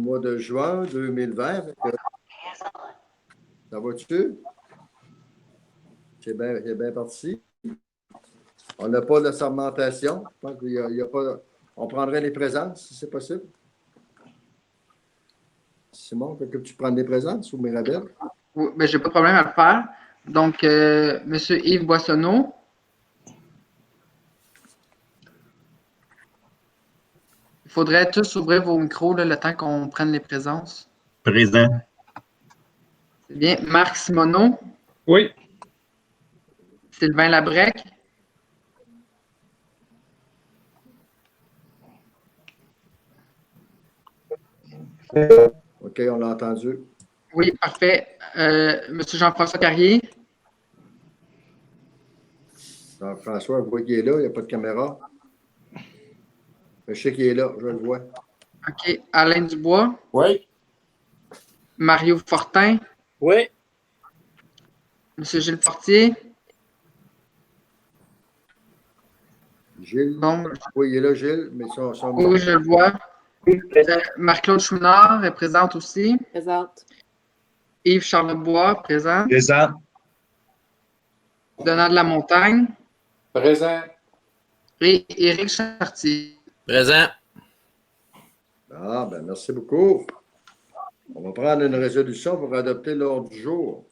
mois de juin 2020. Ça va-tu? C'est bien parti. On n'a pas de sermentation. Je pense qu'il y a pas. On prendrait les présences, si c'est possible. Simon, que tu prends des présences ou Mirabelle? Oui, ben, j'ai pas de problème à le faire. Donc, M. Yves Boissonneau. Il faudrait tous ouvrir vos micros là, le temps qu'on prenne les présences. Présent. C'est bien. Marc Simoneau. Oui. Sylvain Labrec. OK, on l'a entendu. Oui, parfait. Monsieur Jean-François Carrier. Jean-François, vous voyez qu'il est là, il n'y a pas de caméra. Je sais qu'il est là, je le vois. OK. Alain Dubois. Oui. Mario Fortin. Oui. Monsieur Gilles Fortier. Gilles. Bon. Oui, il est là, Gilles, mais son... Oui, je le vois. Marc-Claude Chouinard est présente aussi. Présente. Yves Charlebois, présent. Présent. Donald Lamontagne. Présent. Et Éric Chartier. Présent. Ah, ben merci beaucoup. On va prendre une résolution pour adopter l'ordre du jour.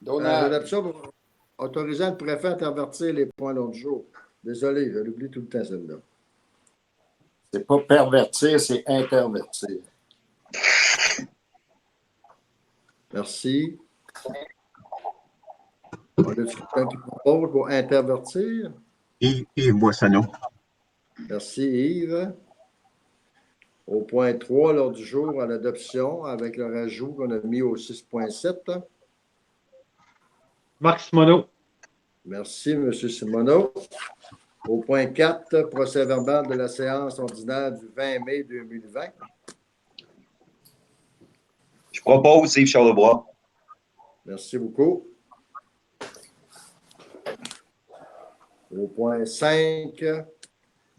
L'adoption pour autoriser le préfet à intervertir les points à l'ordre du jour. Désolé, je l'oublie tout le temps, celle-là. C'est pas pervertir, c'est intervertir. Merci. On a quelqu'un qui propose pour intervertir? Yves Boissonneau. Merci, Yves. Au point 3, l'ordre du jour, à l'adoption, avec le rajout qu'on a mis au 6.7. Marc Simoneau. Merci, M. Simoneau. Au point 4, procès verbal de la séance ordinaire du 20 mai 2020. Je propose Yves Charlebois. Merci beaucoup. Au point 5,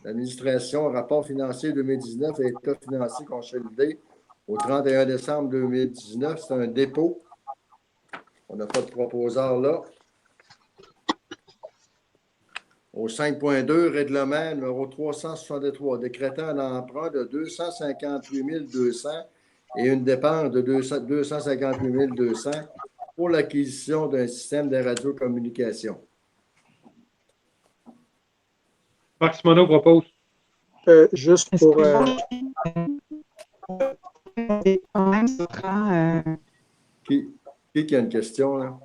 l'administration, rapport financier 2019 et état financier consolidé au 31 décembre 2019. C'est un dépôt. On n'a pas de proposeur là. Au 5.2, règlement numéro 363, décrétant un emprunt de 258 200 et une dépense de 258 200 pour l'acquisition d'un système de radiocommunication. Marc Simoneau propose. Juste pour... Qui a une question, là?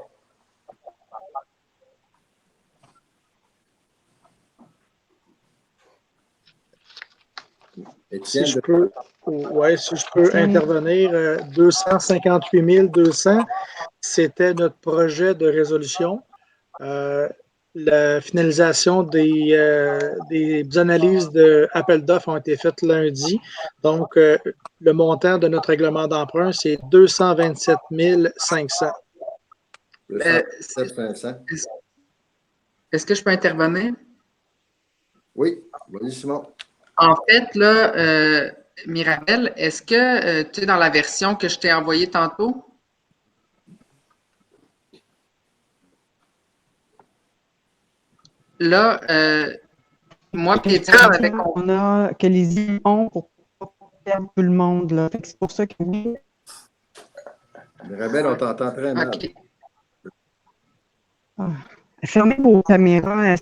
Si je peux intervenir, 258 200, c'était notre projet de résolution. La finalisation des analyses de appel d'offres ont été faites lundi. Donc, le montant de notre règlement d'emprunt, c'est 227 500. 227 500. Est-ce que je peux intervenir? Oui, vas-y, Simon. En fait, là, Mirabelle, est-ce que tu es dans la version que je t'ai envoyée tantôt? Là, moi et Étienne, on a que les ions pour ne pas perdre tout le monde. Là. C'est pour ça que oui. Mirabelle, on t'entend très mal. Okay. Fermez vos caméras.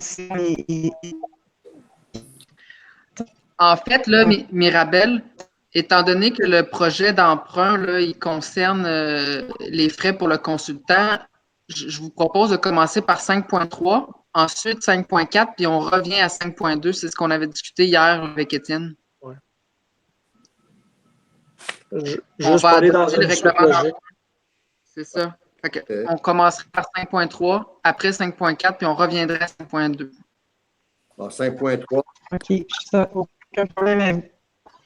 En fait, là, Mirabelle, étant donné que le projet d'emprunt, là, il concerne les frais pour le consultant, je vous propose de commencer par 5.3, ensuite 5.4, puis on revient à 5.2. C'est ce qu'on avait discuté hier avec Étienne. Ouais. On va aller dans adopter le règlement d'emprunt. C'est ça. Okay. Okay. On commencerait par 5.3, après 5.4, puis on reviendrait à 5.2. Bon, 5.3. OK, ça,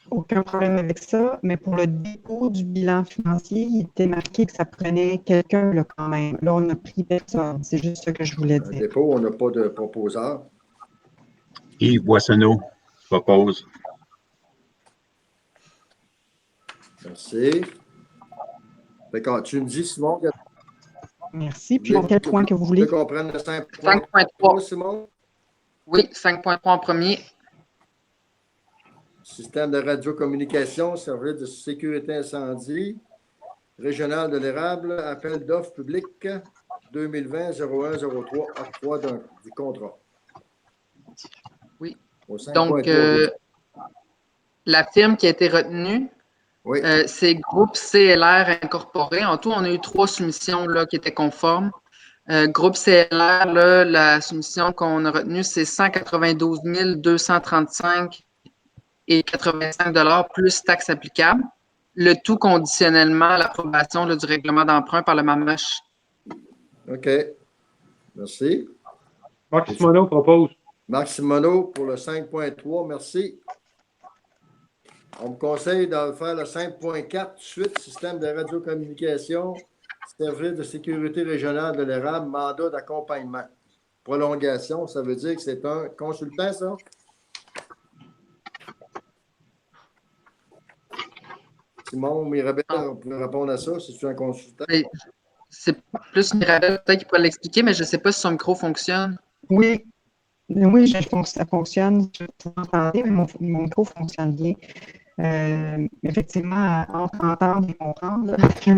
aucun problème avec ça, mais pour le dépôt du bilan financier, il était marqué que ça prenait quelqu'un là, quand même. Là, on a pris personne. C'est juste ce que je voulais dire. Dépôt, on n'a pas de proposeur. Yves Boissonneau propose. Merci. D'accord. Tu me dis, Simon, Merci. Puis, quel point que vous tu voulez? veux qu'on prenne le 5.3. 5.3, Simon? Oui, 5.3 en premier. Système de radiocommunication, service de sécurité incendie, régional de l'érable, appel d'offres public 2020-0103, octroi du contrat. Oui. Au 5.3. Donc, la firme qui a été retenue, oui. c'est Groupe CLR Incorporé. En tout, on a eu 3 soumissions là, qui étaient conformes. Groupe CLR, là, la soumission qu'on a retenue, c'est 192 235 et 85 $ plus taxes applicables. Le tout conditionnellement à l'approbation du règlement d'emprunt par le MAMACH. OK. Merci. Marc Simoneau propose. Marc Simoneau pour le 5.3, merci. On me conseille de faire le 5.4 tout de suite, système de radiocommunication, service de sécurité régionale de l'érable, mandat d'accompagnement. Prolongation, ça veut dire que c'est un consultant, ça? Simon Mirabel, on peut répondre à ça, si tu es un consultant. C'est plus Mirabel, peut-être qu'il pourrait l'expliquer, mais je ne sais pas si son micro fonctionne. Oui, ça fonctionne. Vous m'entendez, mais mon micro fonctionne bien. Effectivement, entre entendre et comprendre, je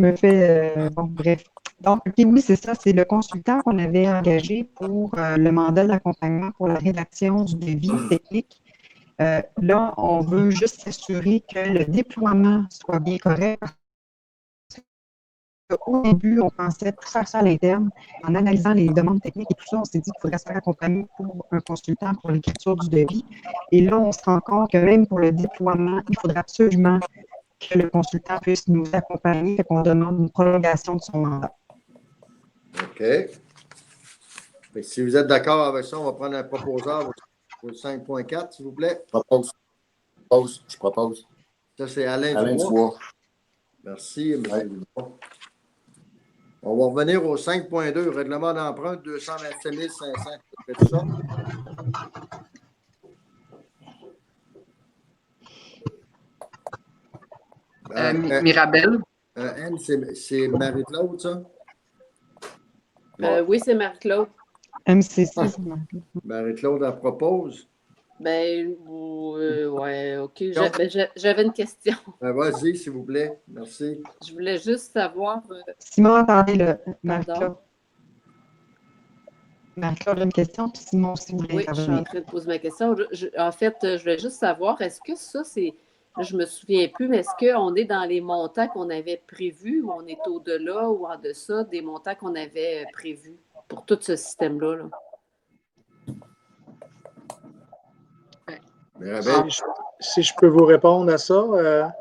me fais. Bon, bref. Donc, oui, c'est ça. C'est le consultant qu'on avait engagé pour le mandat d'accompagnement pour la rédaction du devis technique. Là, on veut juste s'assurer que le déploiement soit bien correct. Au début, on pensait tout faire ça à l'interne. En analysant les demandes techniques et tout ça, on s'est dit qu'il faudrait se faire accompagner pour un consultant pour l'écriture du devis. Et là, on se rend compte que même pour le déploiement, il faudrait absolument que le consultant puisse nous accompagner et qu'on demande une prolongation de son mandat. OK. Et si vous êtes d'accord avec ça, on va prendre un proposeur pour le 5.4, s'il vous plaît. Je propose. Ça, c'est Alain Dubois. Dubois. Merci, M. Dubois. On va revenir au 5.2, règlement d'emprunt 227 500. C'est ça? Mirabel. Anne, c'est Marie-Claude, ça? Oui, c'est Marie-Claude. MCC, c'est Marie-Claude. Marie-Claude, elle propose? Ouais, OK. J'avais une question. Vas-y, s'il vous plaît. Merci. Je voulais juste savoir. Simon, attendez, Marie-Claude. Marie-Claude a une question, puis Simon, si vous voulez Oui, je suis en train de poser ma question. En fait, je voulais juste savoir, est-ce que ça, c'est. Je ne me souviens plus, mais est-ce qu'on est dans les montants qu'on avait prévus ou on est au-delà ou en deçà des montants qu'on avait prévus pour tout ce système-là? Là? Si je peux vous répondre à ça.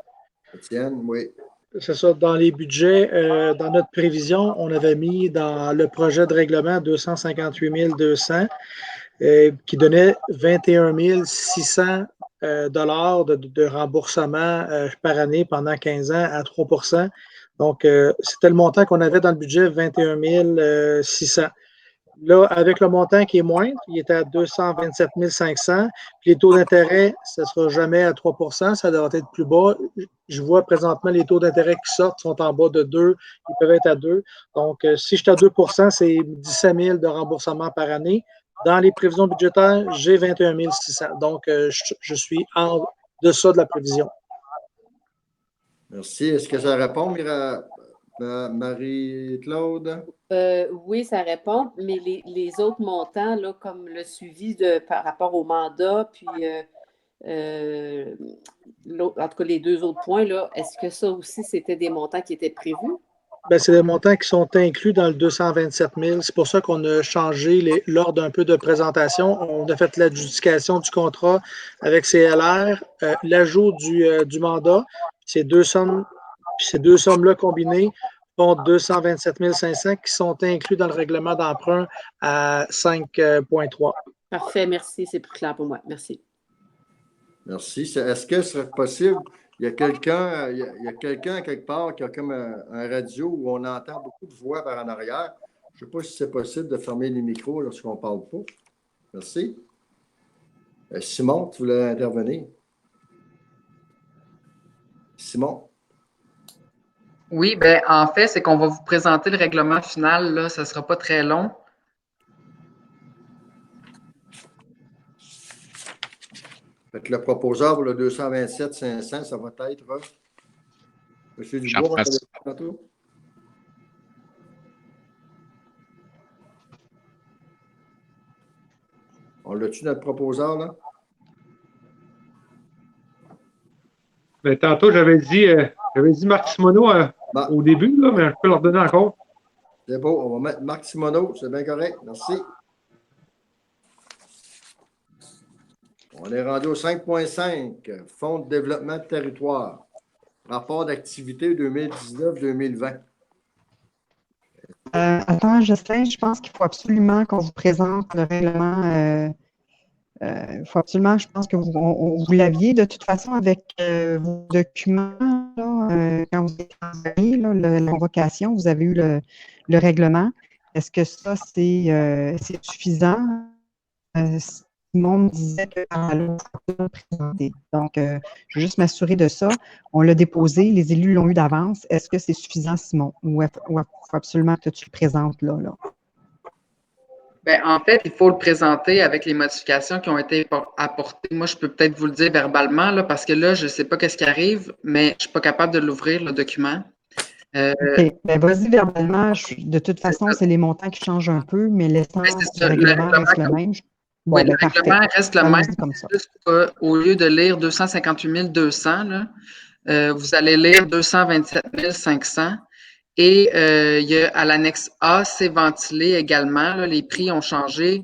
Étienne, oui. C'est ça, dans les budgets, dans notre prévision, on avait mis dans le projet de règlement 258 200 qui donnait 21 600 dollars de remboursement par année pendant 15 ans à 3 %. Donc, c'était le montant qu'on avait dans le budget, 21 600. Là, avec le montant qui est moindre, il était à 227 500. Puis les taux d'intérêt, ce ne sera jamais à 3 %, ça devrait être plus bas. Je vois présentement les taux d'intérêt qui sortent sont en bas de 2, ils peuvent être à 2. Donc, si je suis à 2 %, c'est 17 000 de remboursement par année. Dans les prévisions budgétaires, j'ai 21 600. Donc, je suis en deçà de la prévision. Merci. Est-ce que ça répond, Marie-Claude? Oui, ça répond, mais les autres montants, là, comme le suivi par rapport au mandat, puis en tout cas les 2 autres points, là, est-ce que ça aussi, c'était des montants qui étaient prévus? Bien, c'est des montants qui sont inclus dans le 227 000. C'est pour ça qu'on a changé l'ordre un peu de présentation. On a fait l'adjudication du contrat avec CLR, l'ajout du mandat. Ces deux sommes-là combinées font 227 500 qui sont inclus dans le règlement d'emprunt à 5.3. Parfait, merci. C'est plus clair pour moi. Merci. Merci. Est-ce que ce serait possible? Il y a quelqu'un quelque part qui a comme un radio où on entend beaucoup de voix par en arrière. Je ne sais pas si c'est possible de fermer les micros lorsqu'on ne parle pas. Merci. Simon, tu voulais intervenir? Simon? Oui, ben en fait, c'est qu'on va vous présenter le règlement final, là, ça ne sera pas très long. Fait que le proposeur pour le 227 500, ça va être M. Dubois, on avait dit tantôt. On l'a-tu, notre proposeur, là? Mais tantôt, j'avais dit Marc Simoneau Bon, au début, là, mais je peux leur donner encore. c'est beau. On va mettre Marc Simoneau. C'est bien correct. Merci. On est rendu au 5.5. Fonds de développement de territoire. Rapport d'activité 2019-2020. Attends, Justin, je pense qu'il faut absolument qu'on vous présente le règlement. Il faut absolument, je pense que vous l'aviez de toute façon avec vos documents, là, quand vous avez envoyé la convocation, vous avez eu le règlement. Est-ce que ça, c'est suffisant? Simon me disait que par la loi, il faut le présenter. Donc, je veux juste m'assurer de ça. On l'a déposé, les élus l'ont eu d'avance. Est-ce que c'est suffisant, Simon? Ou il faut absolument que tu le présentes là? Ben, en fait, il faut le présenter avec les modifications qui ont été apportées. Moi, je peux peut-être vous le dire verbalement, là, parce que là, je ne sais pas qu'est-ce qui arrive, mais je ne suis pas capable de l'ouvrir, le document. OK. Ben, vas-y verbalement. De toute façon, c'est les montants qui changent un peu, mais l'essence du règlement reste le même. Bon, oui, ben, le règlement reste le même. Comme ça. Juste au lieu de lire 258 200, là, vous allez lire 227 500. Et il y a à l'annexe A, c'est ventilé également. Là, les prix ont changé.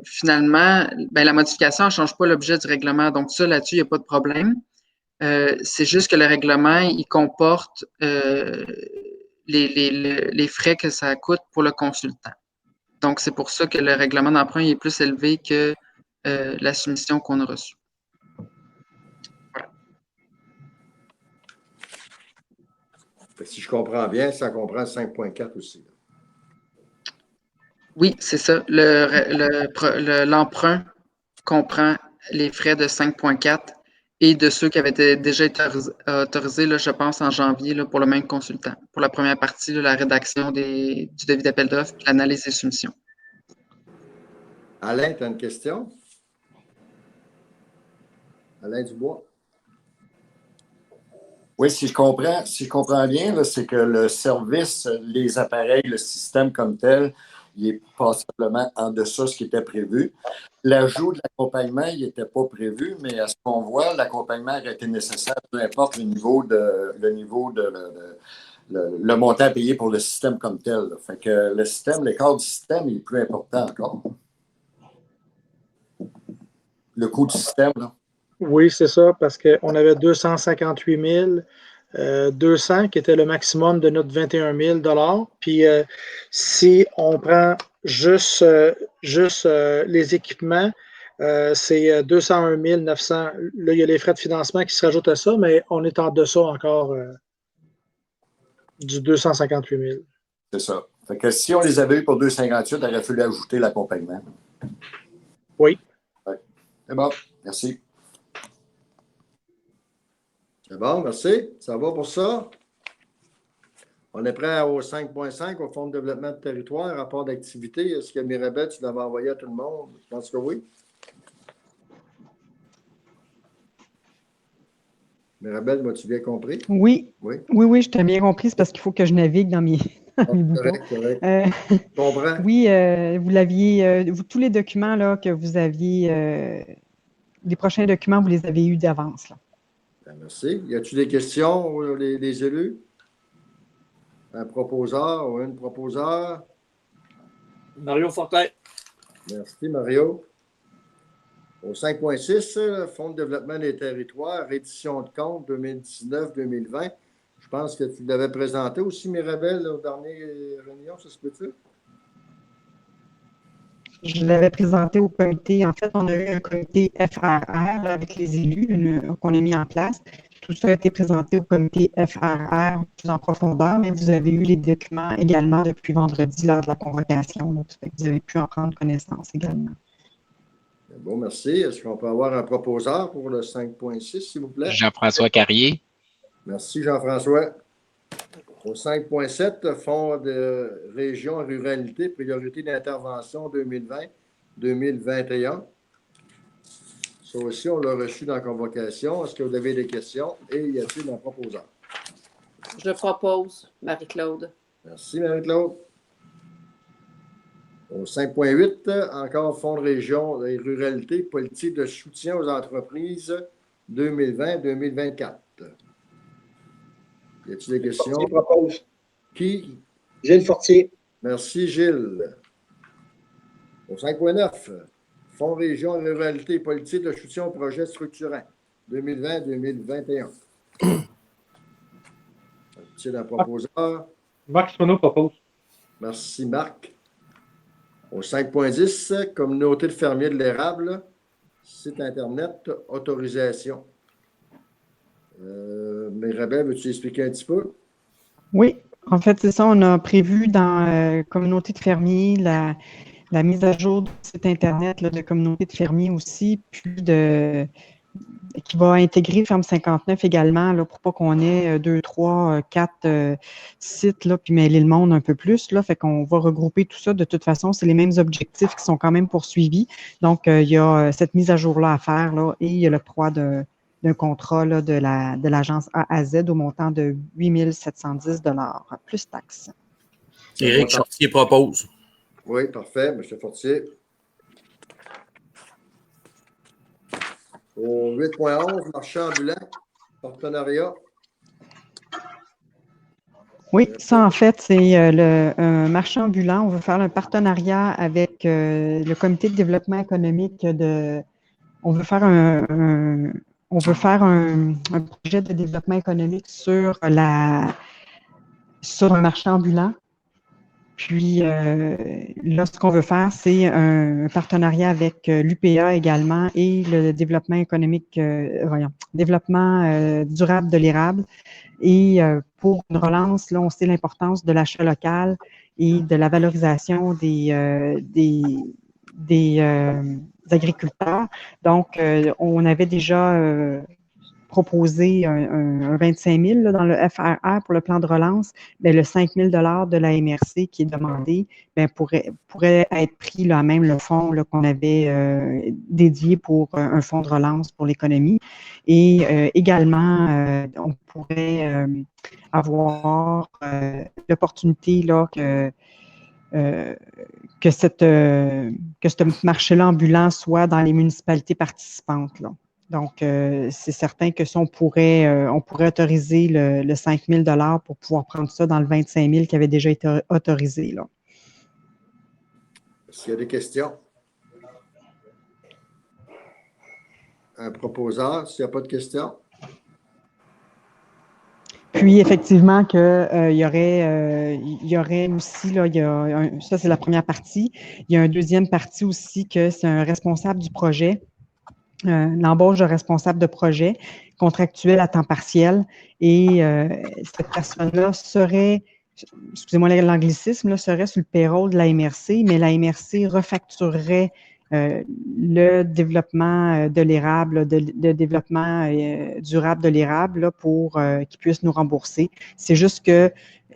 Finalement, ben, la modification ne change pas l'objet du règlement. Donc, ça, là-dessus, il n'y a pas de problème. C'est juste que le règlement, il comporte les frais que ça coûte pour le consultant. Donc, c'est pour ça que le règlement d'emprunt est plus élevé que la soumission qu'on a reçue. Si je comprends bien, ça comprend 5.4 aussi. Là. Oui, c'est ça. L'emprunt comprend les frais de 5.4 et de ceux qui avaient déjà été autorisés, là, je pense, en janvier là, pour le même consultant. Pour la première partie, là, la rédaction du devis d'appel d'offres et l'analyse des soumissions. Alain, tu as une question? Alain Dubois? Oui, si je comprends bien, c'est que le service, les appareils, le système comme tel, il est possiblement en deçà de ce qui était prévu. L'ajout de l'accompagnement, il n'était pas prévu, mais à ce qu'on voit, l'accompagnement aurait été nécessaire, peu importe le montant à payer pour le système comme tel. Là. Fait que le système, l'écart du système est plus important encore. Le coût du système, là. Oui, c'est ça, parce qu'on avait 258 200 qui était le maximum de notre 21 000 $. Puis si on prend juste les équipements, c'est 201 900. Là, il y a les frais de financement qui se rajoutent à ça, mais on est en deçà encore du 258 000. C'est ça. Fait que si on les avait eu pour 258, il aurait fallu ajouter l'accompagnement. Oui. Ouais. C'est bon. Merci. C'est bon, merci. Ça va pour ça? On est prêt au 5.5, au Fonds de développement de territoire, rapport d'activité. Est-ce que Mirabel, tu l'avais envoyé à tout le monde? Je pense que oui. Mirabel, m'as-tu bien compris? Oui. Oui. Oui, je t'ai bien compris. C'est parce qu'il faut que je navigue dans mes boutons. Correct. Je comprends. Oui, vous l'aviez, tous les documents là, que vous aviez, les prochains documents, vous les avez eus d'avance. Merci. Y a-t-il des questions, les élus? Un proposeur ou une proposeur? Mario Fortin. Merci, Mario. Au 5.6, Fonds de développement des territoires, reddition de compte 2019-2020. Je pense que tu l'avais présenté aussi, Mirabel, aux dernières réunions, ça se peut-tu? Je l'avais présenté au comité. En fait, on a eu un comité FRR avec les élus qu'on a mis en place. Tout ça a été présenté au comité FRR plus en profondeur, mais vous avez eu les documents également depuis vendredi lors de la convocation. Donc, vous avez pu en prendre connaissance également. Bon, merci. Est-ce qu'on peut avoir un proposeur pour le 5.6, s'il vous plaît? Jean-François Carrier. Merci, Jean-François. Au 5.7, Fonds de région ruralité, priorité d'intervention 2020-2021. Ça aussi, on l'a reçu dans la convocation. Est-ce que vous avez des questions? Et y a-t-il un proposeur? Je propose, Marie-Claude. Merci, Marie-Claude. Au 5.8, encore Fonds de région et ruralité, politique de soutien aux entreprises 2020-2024. Y a-t-il des questions? Fortier propose. Qui? Gilles Fortier. Merci, Gilles. Au 5.9, Fonds région et ruralité, politique de soutien aux projets structurants 2020-2021. Y a-t-il un proposeur? Marc Simoneau propose. Merci, Marc. Au 5.10, communauté de fermiers de l'érable, site Internet, autorisation. Mirabel, veux-tu expliquer un petit peu? Oui, en fait, c'est ça. On a prévu dans communauté de fermiers la mise à jour du site Internet là, de communauté de fermiers aussi, puis qui va intégrer Ferme 59 également, là, pour pas qu'on ait 2, 3, 4 sites, là, puis mêler le monde un peu plus. Là, fait qu'on va regrouper tout ça. De toute façon, c'est les mêmes objectifs qui sont quand même poursuivis. Donc, il y a cette mise à jour-là à faire, là, et il y a l'octroi d'un contrat là, de l'agence A à Z au montant de 8 710 plus taxes. Éric Fortier propose. Oui, parfait, M. Fortier. Au 8.11, marchand ambulant, partenariat. Oui, ça, en fait, c'est un marchand ambulant. On veut faire un partenariat avec le comité de développement économique on veut faire un projet de développement économique sur un marchand ambulant. Puis là, ce qu'on veut faire, c'est un partenariat avec l'UPA également et le développement économique, développement durable de l'érable. Et pour une relance, là, on sait l'importance de l'achat local et de la valorisation des agriculteurs. Donc, on avait déjà proposé un 25 000 là, dans le FRR pour le plan de relance. Bien, le 5 000 de la MRC qui est demandé bien, pourrait être pris là, même le fonds là, qu'on avait dédié pour un fonds de relance pour l'économie. Et également, on pourrait avoir l'opportunité là, que ce marché-là ambulant soit dans les municipalités participantes. Là. Donc, c'est certain que ça, on pourrait autoriser le 5 000 pour pouvoir prendre ça dans le 25 000 qui avait déjà été autorisé. Là. Est-ce qu'il y a des questions? Un proposeur, s'il n'y a pas de questions? Puis, effectivement, il y aurait aussi, là, ça, c'est la première partie. Il y a une deuxième partie aussi que c'est un responsable du projet. L'embauche de responsable de projet contractuel à temps partiel et cette personne-là serait, excusez-moi l'anglicisme, là, serait sur le payroll de la MRC, mais la MRC refacturerait le développement de l'érable, de développement durable de l'érable là, pour qu'ils puissent nous rembourser. C'est juste que,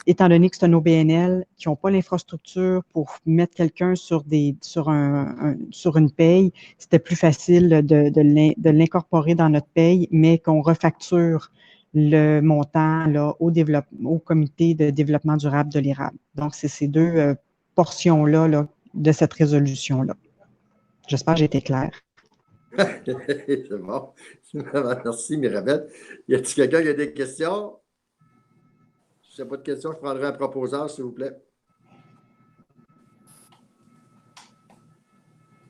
étant donné que c'est un OBNL qui n'ont pas l'infrastructure pour mettre quelqu'un sur une paye, c'était plus facile de l'incorporer dans notre paye, mais qu'on refacture le montant là, au comité de développement durable de l'érable. Donc, c'est ces deux portions-là là, de cette résolution-là. J'espère que j'ai été claire. C'est bon. Merci, Mirabel. Y a-t-il quelqu'un qui a des questions? Si il n'y a pas de questions, je prendrai un proposeur, s'il vous plaît.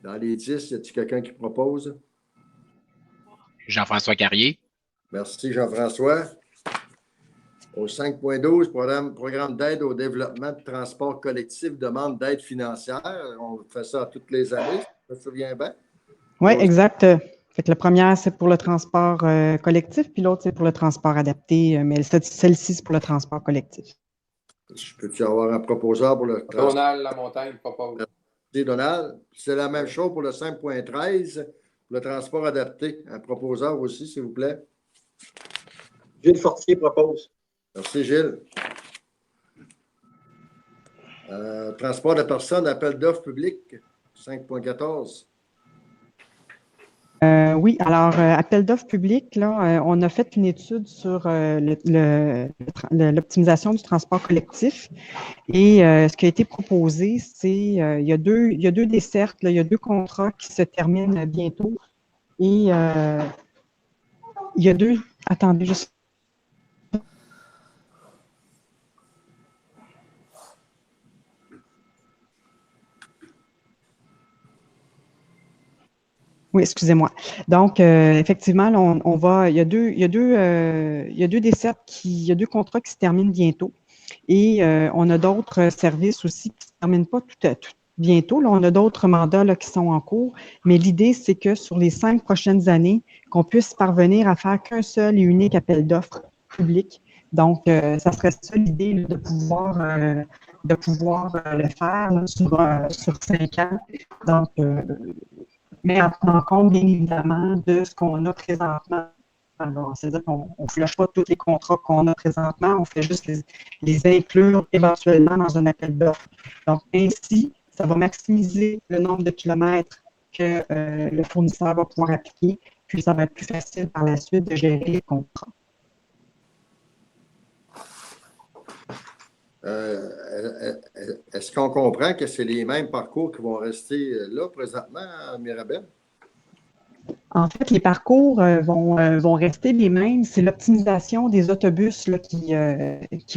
Dans les 10, y a-t-il quelqu'un qui propose? Jean-François Carrier. Merci, Jean-François. Au 5.12, programme d'aide au développement de transport collectif, demande d'aide financière. On fait ça toutes les années, ça se souvient bien? Oui, exact. Fait que la première, c'est pour le transport collectif, puis l'autre, c'est pour le transport adapté, mais celle-ci, c'est pour le transport collectif. Peux-tu avoir un proposeur pour le transport? Donald Lamontagne propose. C'est Donald. C'est la même chose pour le 5.13, le transport adapté. Un proposeur aussi, s'il vous plaît. Gilles Fortier propose. Merci, Gilles. Transport de personnes, appel d'offres public, 5.14. Oui, alors, appel d'offres public, là, on a fait une étude sur l'optimisation du transport collectif. Et ce qui a été proposé, c'est il y a deux dessertes, là, il y a deux contrats qui se terminent bientôt. Et il y a deux. Attendez, juste. Oui, excusez-moi. Donc, effectivement, là, on va. Il y a deux dessertes il y a deux contrats qui se terminent bientôt. Et on a d'autres services aussi qui ne se terminent pas tout bientôt. Là, on a d'autres mandats là, qui sont en cours. Mais l'idée, c'est que sur les 5 prochaines années, qu'on puisse parvenir à faire qu'un seul et unique appel d'offres public. Donc, ça serait ça l'idée là, de pouvoir le faire là, sur 5 ans. Donc, mais en tenant compte, bien évidemment, de ce qu'on a présentement. Alors, c'est-à-dire qu'on ne flush pas tous les contrats qu'on a présentement, on fait juste les inclure éventuellement dans un appel d'offres. Donc, ainsi, ça va maximiser le nombre de kilomètres que le fournisseur va pouvoir appliquer, puis ça va être plus facile par la suite de gérer les contrats. Est-ce qu'on comprend que c'est les mêmes parcours qui vont rester là présentement à Mirabel? En fait, les parcours vont rester les mêmes. C'est l'optimisation des autobus là, qui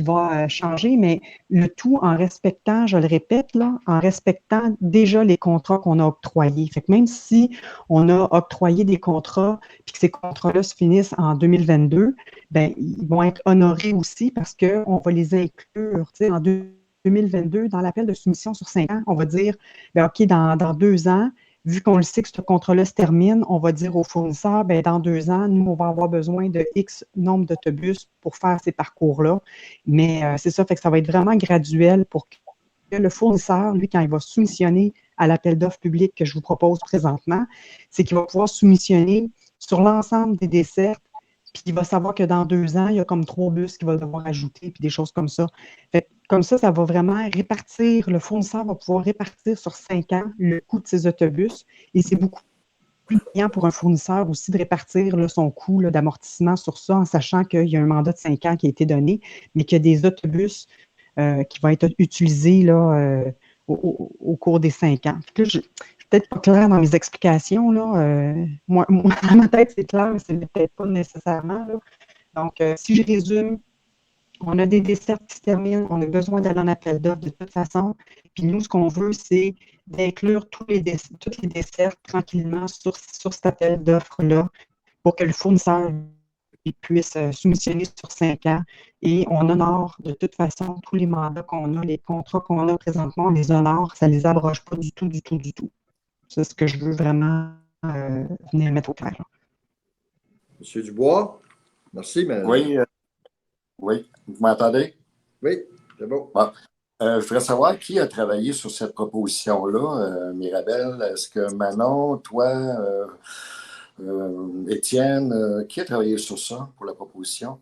va changer, mais le tout en respectant, je le répète, là, en respectant déjà les contrats qu'on a octroyés. Fait que même si on a octroyé des contrats et que ces contrats-là se finissent en 2022, ben, ils vont être honorés aussi parce qu'on va les inclure en 2022 dans l'appel de soumission sur 5 ans. On va dire, ben, OK, dans 2 ans, vu qu'on le sait que ce contrat-là se termine, on va dire au fournisseur, ben, dans 2 ans, nous, on va avoir besoin de X nombre d'autobus pour faire ces parcours-là. Mais c'est ça, fait que ça va être vraiment graduel pour que le fournisseur, lui, quand il va soumissionner à l'appel d'offres public que je vous propose présentement, c'est qu'il va pouvoir soumissionner sur l'ensemble des dessertes, puis il va savoir que dans 2 ans, il y a comme 3 bus qu'il va devoir ajouter, puis des choses comme ça. Fait que, comme ça va vraiment répartir, le fournisseur va pouvoir répartir sur 5 ans le coût de ses autobus et c'est beaucoup plus payant pour un fournisseur aussi de répartir là, son coût là, d'amortissement sur ça en sachant qu'il y a un mandat de 5 ans qui a été donné, mais qu'il y a des autobus qui vont être utilisés là, au cours des 5 ans. Là, je ne suis peut-être pas claire dans mes explications. Là, moi, dans ma tête, c'est clair, mais ce n'est peut-être pas nécessairement. Là. Donc, si je résume, on a des dessertes qui se terminent, on a besoin d'aller en appel d'offres de toute façon. Puis nous, ce qu'on veut, c'est d'inclure toutes les dessertes tranquillement sur cet appel d'offres-là pour que le fournisseur puisse soumissionner sur 5 ans. Et on honore de toute façon tous les mandats qu'on a, les contrats qu'on a présentement, on les honore, ça ne les abroge pas du tout, du tout, du tout. C'est ce que je veux vraiment venir mettre au clair. Monsieur Dubois, merci. Mais... Oui, vous m'entendez? Oui, c'est bon. Bon. Je voudrais savoir qui a travaillé sur cette proposition-là, Mirabel. Est-ce que Manon, toi, Étienne, qui a travaillé sur ça pour la proposition?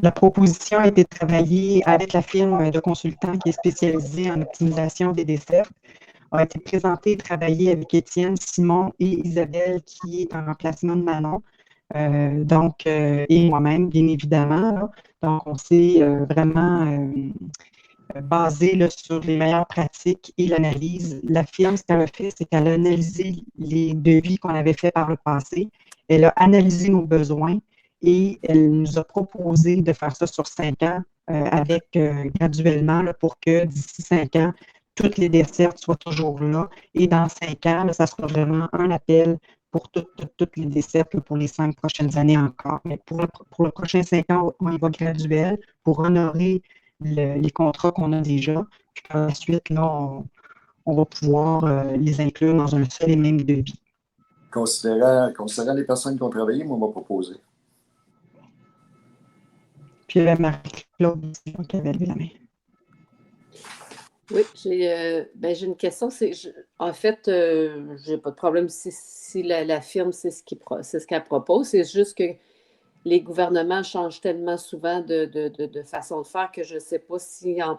La proposition a été travaillée avec la firme de consultants qui est spécialisée en optimisation des dessertes. A été présentée et travaillée avec Étienne, Simon et Isabelle, qui est en remplacement de Manon. Et moi-même, bien évidemment. Là. Donc, on s'est vraiment basé là, sur les meilleures pratiques et l'analyse. La firme, ce qu'elle a fait, c'est qu'elle a analysé les devis qu'on avait faits par le passé. Elle a analysé nos besoins et elle nous a proposé de faire ça sur 5 ans avec graduellement là, pour que d'ici 5 ans, toutes les dessertes soient toujours là. Et dans 5 ans, là, ça sera vraiment un appel pour toutes les dessertes pour les 5 prochaines années encore. Mais pour le prochain 5 ans, on y va graduel pour honorer les contrats qu'on a déjà. Puis par la suite, là, on va pouvoir les inclure dans un seul et même devis. Considérant les personnes qui ont travaillé, moi, on m'a proposé. Puis il y avait Marie-Claude qui avait levé la main. Oui, j'ai une question. En fait, j'ai pas de problème si la firme, c'est ce qu'elle propose. C'est juste que les gouvernements changent tellement souvent de façon de faire que je ne sais pas si en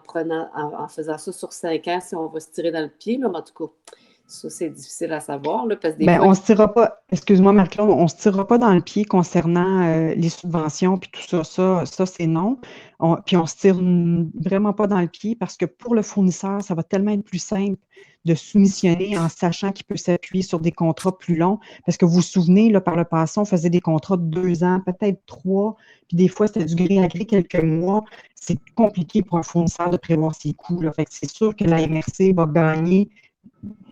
faisant ça sur 5 ans, si on va se tirer dans le pied. Là, mais en tout cas, ça, c'est difficile à savoir, là, parce que des Ben, fois, on se tirera pas, excuse-moi Marc-Claude, on se tirera pas dans le pied concernant les subventions puis tout ça. Ça c'est non. Puis on se tire vraiment pas dans le pied parce que pour le fournisseur, ça va tellement être plus simple de soumissionner en sachant qu'il peut s'appuyer sur des contrats plus longs. Parce que vous vous souvenez, là, par le passé, on faisait des contrats de 2 ans, peut-être 3, puis des fois, c'était du gré à gré quelques mois. C'est compliqué pour un fournisseur de prévoir ses coûts, là. Fait que c'est sûr que la MRC va gagner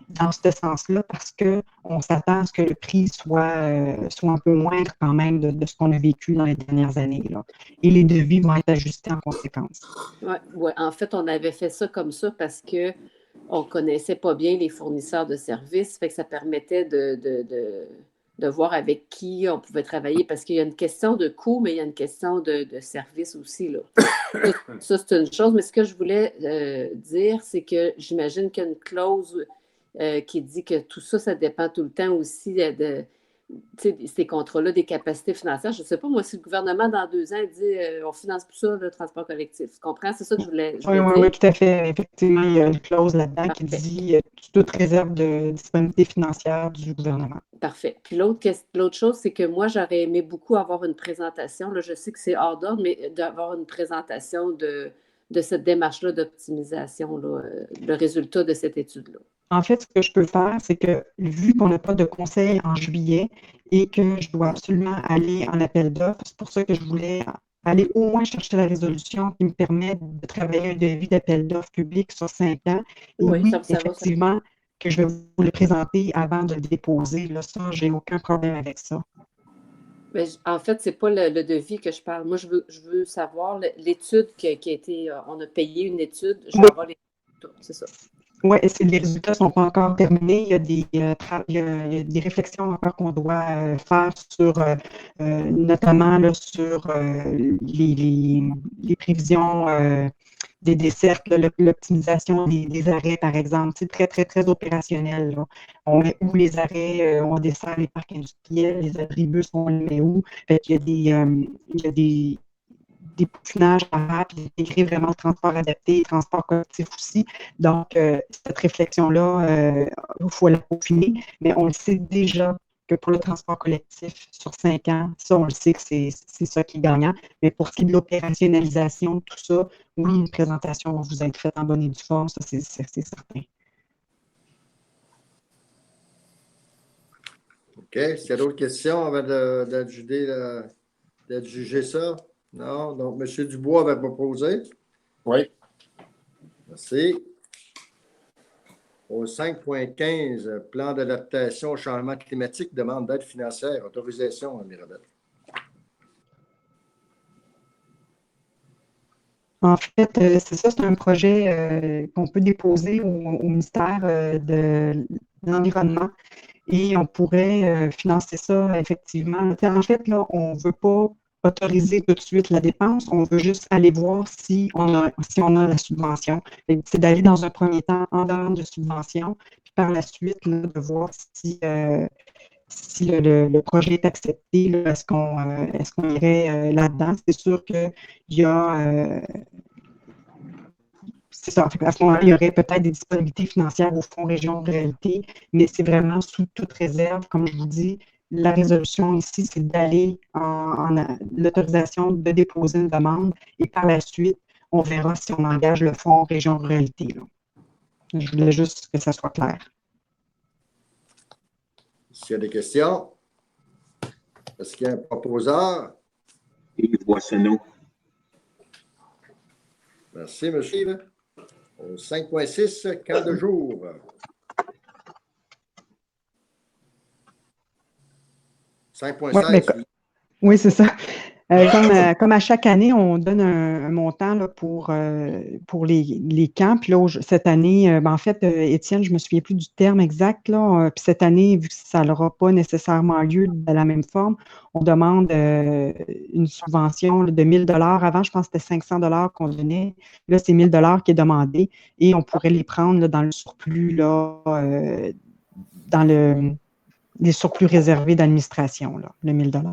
dans ce sens-là parce qu'on s'attend à ce que le prix soit un peu moindre quand même de ce qu'on a vécu dans les dernières années, là. Et les devis vont être ajustés en conséquence. Ouais, en fait, on avait fait ça comme ça parce qu'on ne connaissait pas bien les fournisseurs de services, fait que ça permettait de voir avec qui on pouvait travailler parce qu'il y a une question de coût, mais il y a une question de service aussi, là. Ça, c'est une chose, mais ce que je voulais dire, c'est que j'imagine qu'il y a une clause qui dit que tout ça, ça dépend tout le temps aussi ces contrats-là, des capacités financières. Je ne sais pas, moi, si le gouvernement, dans 2 ans, dit on ne finance plus ça, le transport collectif. Tu comprends? C'est ça que je voulais dire. Oui, tout à fait. Effectivement, il y a une clause là-dedans qui Parfait. dit toute réserve de disponibilité financière du gouvernement. Parfait. Puis l'autre chose, c'est que moi, j'aurais aimé beaucoup avoir une présentation. Là, je sais que c'est hors d'ordre, mais d'avoir une présentation de cette démarche-là d'optimisation, là, le résultat de cette étude-là. En fait, ce que je peux faire, c'est que vu qu'on n'a pas de conseil en juillet et que je dois absolument aller en appel d'offres, c'est pour ça que je voulais aller au moins chercher la résolution qui me permet de travailler un devis d'appel d'offres public sur 5 ans. Et Oui, oui, ça va. effectivement, que je vais vous le présenter avant de le déposer. Là, ça, j'ai aucun problème avec ça. Mais en fait, c'est pas le devis que je parle. Moi, je veux savoir l'étude qui a été. On a payé une étude. Je veux avoir les résultats, c'est ça. Oui, les résultats ne sont pas encore terminés. Il y a des réflexions encore qu'on doit faire sur, notamment là, sur les prévisions des dessertes, l'optimisation des arrêts, par exemple. C'est très, très, très opérationnel, là. On met où les arrêts, on dessert les parcs industriels, les abribus, on les met où. Fait qu'il y a des peaufinages à faire, puis d'intégrer vraiment le transport adapté, le transport collectif aussi. Donc, cette réflexion-là, il faut la peaufiner, mais on le sait déjà que pour le transport collectif, sur 5 ans, ça, on le sait que c'est ça qui est gagnant. Mais pour ce qui est de l'opérationnalisation, tout ça, oui, une présentation va vous être faite en bonne et due forme, ça, c'est certain. OK. Est-ce qu'il y a d'autres questions avant d'adjuger ça? Non. Donc, M. Dubois va proposer. Oui. Merci. Au 5.15, plan d'adaptation au changement climatique, demande d'aide financière, autorisation, Mirabel. En fait, c'est ça, c'est un projet qu'on peut déposer au ministère de l'Environnement et on pourrait financer ça effectivement. En fait, là, on ne veut pas autoriser tout de suite la dépense, on veut juste aller voir si on a la subvention. C'est d'aller dans un premier temps en demande de subvention, puis par la suite, là, de voir si le projet est accepté, là, est-ce qu'on irait là-dedans. C'est sûr qu'il y a... c'est ça. À ce moment-là, il y aurait peut-être des disponibilités financières au Fonds Région de Réalité, mais c'est vraiment sous toute réserve. Comme je vous dis, la résolution ici, c'est d'aller en l'autorisation de déposer une demande et par la suite, on verra si on engage le Fonds Région de Réalité, là. Je voulais juste que ça soit clair. S'il y a des questions, est-ce qu'il y a un proposeur? Yves Boissonneau. Merci, M. Yves. Au 5.6, camp de jour. Ouais, oui, c'est ça. Comme à chaque année, on donne un montant là, pour les camps. Puis là, cette année, en fait, Étienne, je ne me souviens plus du terme exact. Là, puis cette année, vu que ça n'aura pas nécessairement lieu de la même forme, on demande une subvention là, de 1 000 $. Avant, je pense que c'était 500 $ qu'on donnait. Là, c'est 1 000 $ qui est demandé et on pourrait les prendre là, dans le surplus, là, dans les surplus réservés d'administration, là, le 1 000 $.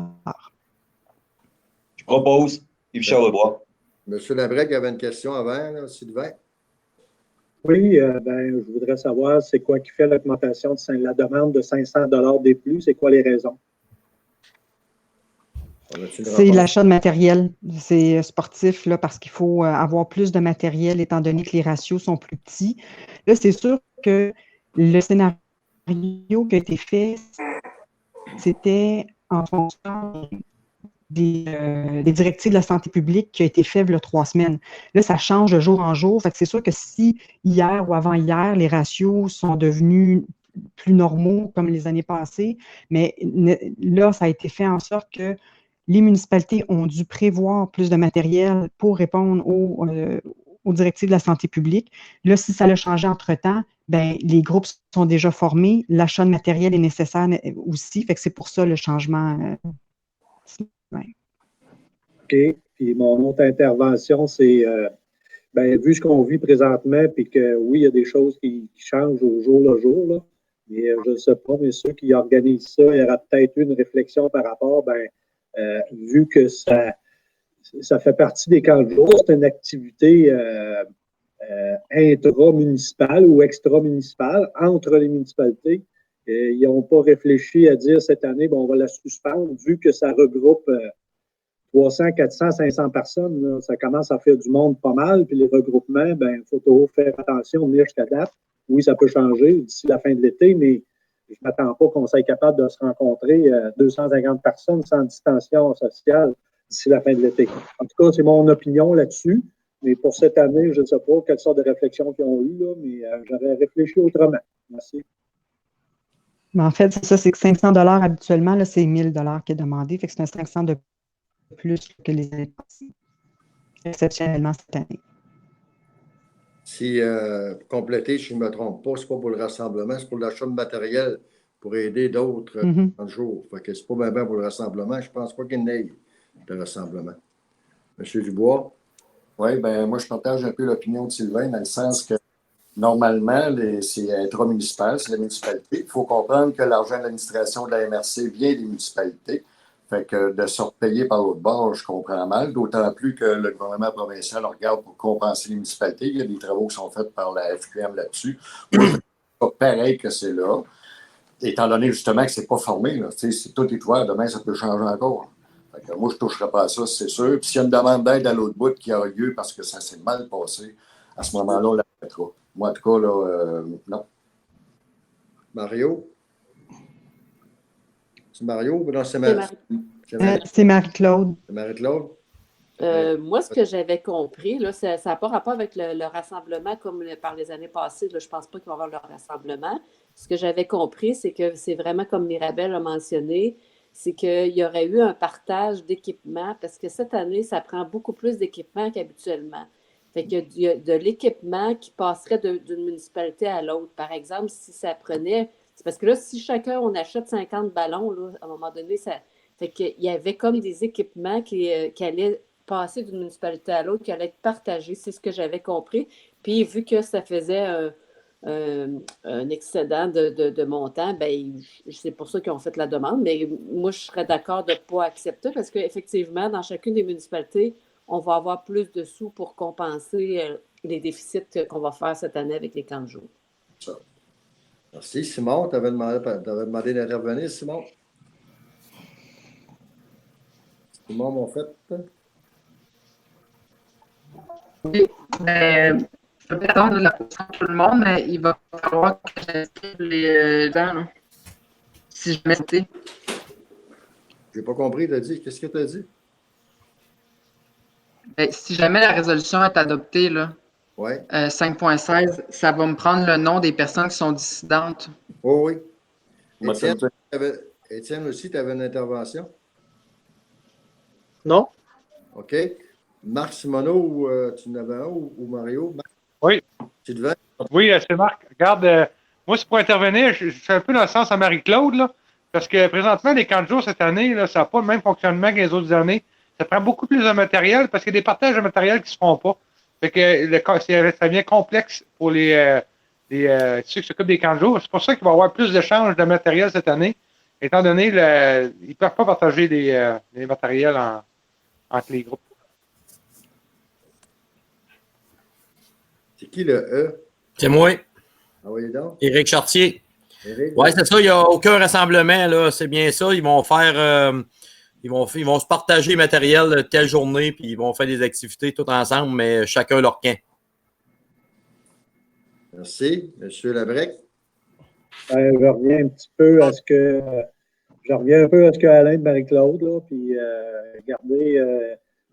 Je propose Yves-Charles Lebois. Monsieur Labrec avait une question avant, là, Sylvain. Oui, je voudrais savoir c'est quoi qui fait l'augmentation de la demande de 500 $ des plus, c'est quoi les raisons? C'est l'achat de matériel. C'est sportif là, parce qu'il faut avoir plus de matériel étant donné que les ratios sont plus petits. Là, c'est sûr que le scénario qui a été fait, c'était en fonction des directives de la santé publique qui a été fait il y a 3 semaines. Là, ça change de jour en jour. Fait que c'est sûr que si hier ou avant-hier, les ratios sont devenus plus normaux comme les années passées, mais là, ça a été fait en sorte que les municipalités ont dû prévoir plus de matériel pour répondre aux directives de la santé publique. Là, si ça a changé entre-temps, ben, les groupes sont déjà formés. L'achat de matériel est nécessaire aussi. Fait que c'est pour ça le changement. Ouais. OK. Puis mon autre intervention, c'est vu ce qu'on vit présentement, puis que oui, il y a des choses qui changent au jour le jour, là, mais je ne sais pas, mais ceux qui organisent ça, il y aura peut-être une réflexion par rapport, vu que ça fait partie des camps de jour, c'est une activité intra-municipale ou extra-municipale entre les municipalités. Ils n'ont pas réfléchi à dire cette année, on va la suspendre, vu que ça regroupe 300, 400, 500 personnes. Là, ça commence à faire du monde pas mal, puis les regroupements, il faut toujours faire attention, venir jusqu'à date. Oui, ça peut changer d'ici la fin de l'été, mais je ne m'attends pas qu'on soit capable de se rencontrer 250 personnes sans distanciation sociale d'ici la fin de l'été. En tout cas, c'est mon opinion là-dessus. Mais pour cette année, je ne sais pas quelle sorte de réflexion qu'ils ont eues, là, mais j'aurais réfléchi autrement. Merci. Mais en fait, c'est que 500 $ habituellement, là, c'est 1 000 $ qui est demandé. Fait que c'est un 500 de plus que les années passées. Exceptionnellement cette année. Si, pour compléter, si je ne me trompe pas, ce n'est pas pour le rassemblement, c'est pour l'achat de matériel pour aider d'autres dans le jour. Fait que ce n'est pas bien pour le rassemblement. Je ne pense pas qu'il y ait de rassemblement. Monsieur Dubois? Oui, moi, je partage un peu l'opinion de Sylvain dans le sens que normalement, c'est intra-municipal, c'est la municipalité. Il faut comprendre que l'argent de l'administration de la MRC vient des municipalités. Fait que de se repayer par l'autre bord, je comprends mal, d'autant plus que le gouvernement provincial regarde pour compenser les municipalités. Il y a des travaux qui sont faits par la FQM là-dessus. Moi, je ne pas pareil que c'est là, étant donné justement que ce n'est pas formé. Là. Si tout est ouvert, demain, ça peut changer encore. Fait que moi, je ne toucherai pas à ça, c'est sûr. Puis s'il y a une demande d'aide à l'autre bout qui a lieu parce que ça s'est mal passé, à ce moment-là, on la mettra. Moi, en tout cas, là, non. Mario? C'est Mario ou non, c'est C'est Marie-Claude. C'est Marie-Claude? Moi, ce que j'avais compris, là, ça n'a pas rapport avec le rassemblement comme par les années passées. Là, je ne pense pas qu'il va y avoir le rassemblement. Ce que j'avais compris, c'est que c'est vraiment comme Mirabel a mentionné, c'est qu'il y aurait eu un partage d'équipements parce que cette année, ça prend beaucoup plus d'équipements qu'habituellement. Fait qu'il y a de l'équipement qui passerait d'une municipalité à l'autre. Par exemple, si ça prenait... C'est parce que là, si chacun, on achète 50 ballons, là, à un moment donné, ça... Fait qu'il y avait comme des équipements qui allaient passer d'une municipalité à l'autre, qui allaient être partagés. C'est ce que j'avais compris. Puis, vu que ça faisait un excédent de montant, c'est pour ça qu'ils ont fait la demande. Mais moi, je serais d'accord de ne pas accepter parce qu'effectivement, dans chacune des municipalités, on va avoir plus de sous pour compenser les déficits qu'on va faire cette année avec les camps de jour. Merci. Simon, tu avais demandé d'intervenir, Simon? Simon, mon fait? Oui, je peux pas attendre la position de tout le monde, mais il va falloir que j'inscrive les gens, là, si je m'étais. Je n'ai pas compris, tu as dit. Qu'est-ce que tu as dit? Si jamais la résolution est adoptée, là, 5.16, ça va me prendre le nom des personnes qui sont dissidentes. Oh, oui. Étienne aussi, tu avais une intervention? Non? OK. Marc Simoneau, tu en avais un ou Mario? Marc, Oui. tu devais? Oui, c'est Marc. Regarde, moi, c'est pour intervenir. Je suis un peu dans le sens à Marie-Claude, là, parce que présentement, les camps de jour cette année, là, ça n'a pas le même fonctionnement que les autres années. Ça prend beaucoup plus de matériel parce qu'il y a des partages de matériel qui ne se font pas. Fait que ça devient complexe pour ceux qui s'occupent des camps de jour. C'est pour ça qu'il va y avoir plus d'échanges de matériel cette année, étant donné ils ne peuvent pas partager les matériels entre les groupes. C'est qui le E? C'est moi, Ah oui, donc. Éric Chartier. Éric, Oui, c'est ça, il n'y a aucun rassemblement, là. C'est bien ça. Ils vont faire. Ils vont se partager le matériel telle journée, puis ils vont faire des activités tout ensemble, mais chacun leur camp. Merci. Monsieur Labrec. Je reviens un petit peu à ce que Alain de Marie-Claude, là, puis regardez,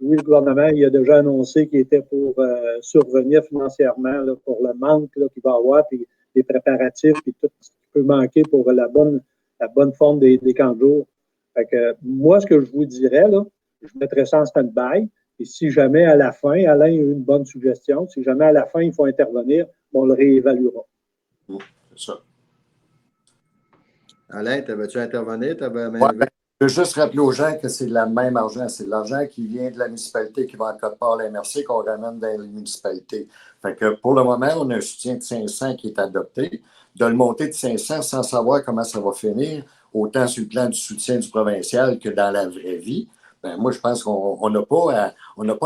oui, le gouvernement il a déjà annoncé qu'il était pour survenir financièrement là, pour le manque là, qu'il va y avoir, puis les préparatifs, puis tout ce qui peut manquer pour la bonne forme des camps de jour. Fait que moi, ce que je vous dirais, là, je mettrais ça en stand-by. Et si jamais à la fin, Alain a eu une bonne suggestion, si jamais à la fin il faut intervenir, on le réévaluera. C'est ça. Alain, t'avais-tu intervenu? Ouais, je veux juste rappeler aux gens que c'est le même argent. C'est de l'argent qui vient de la municipalité, qui va en Côte-Part à MRC, qu'on ramène dans les municipalités. Fait que pour le moment, on a un soutien de 500 qui est adopté. De le monter de 500 sans savoir comment ça va finir, autant sur le plan du soutien du provincial que dans la vraie vie, ben moi, je pense qu'on n'a pas à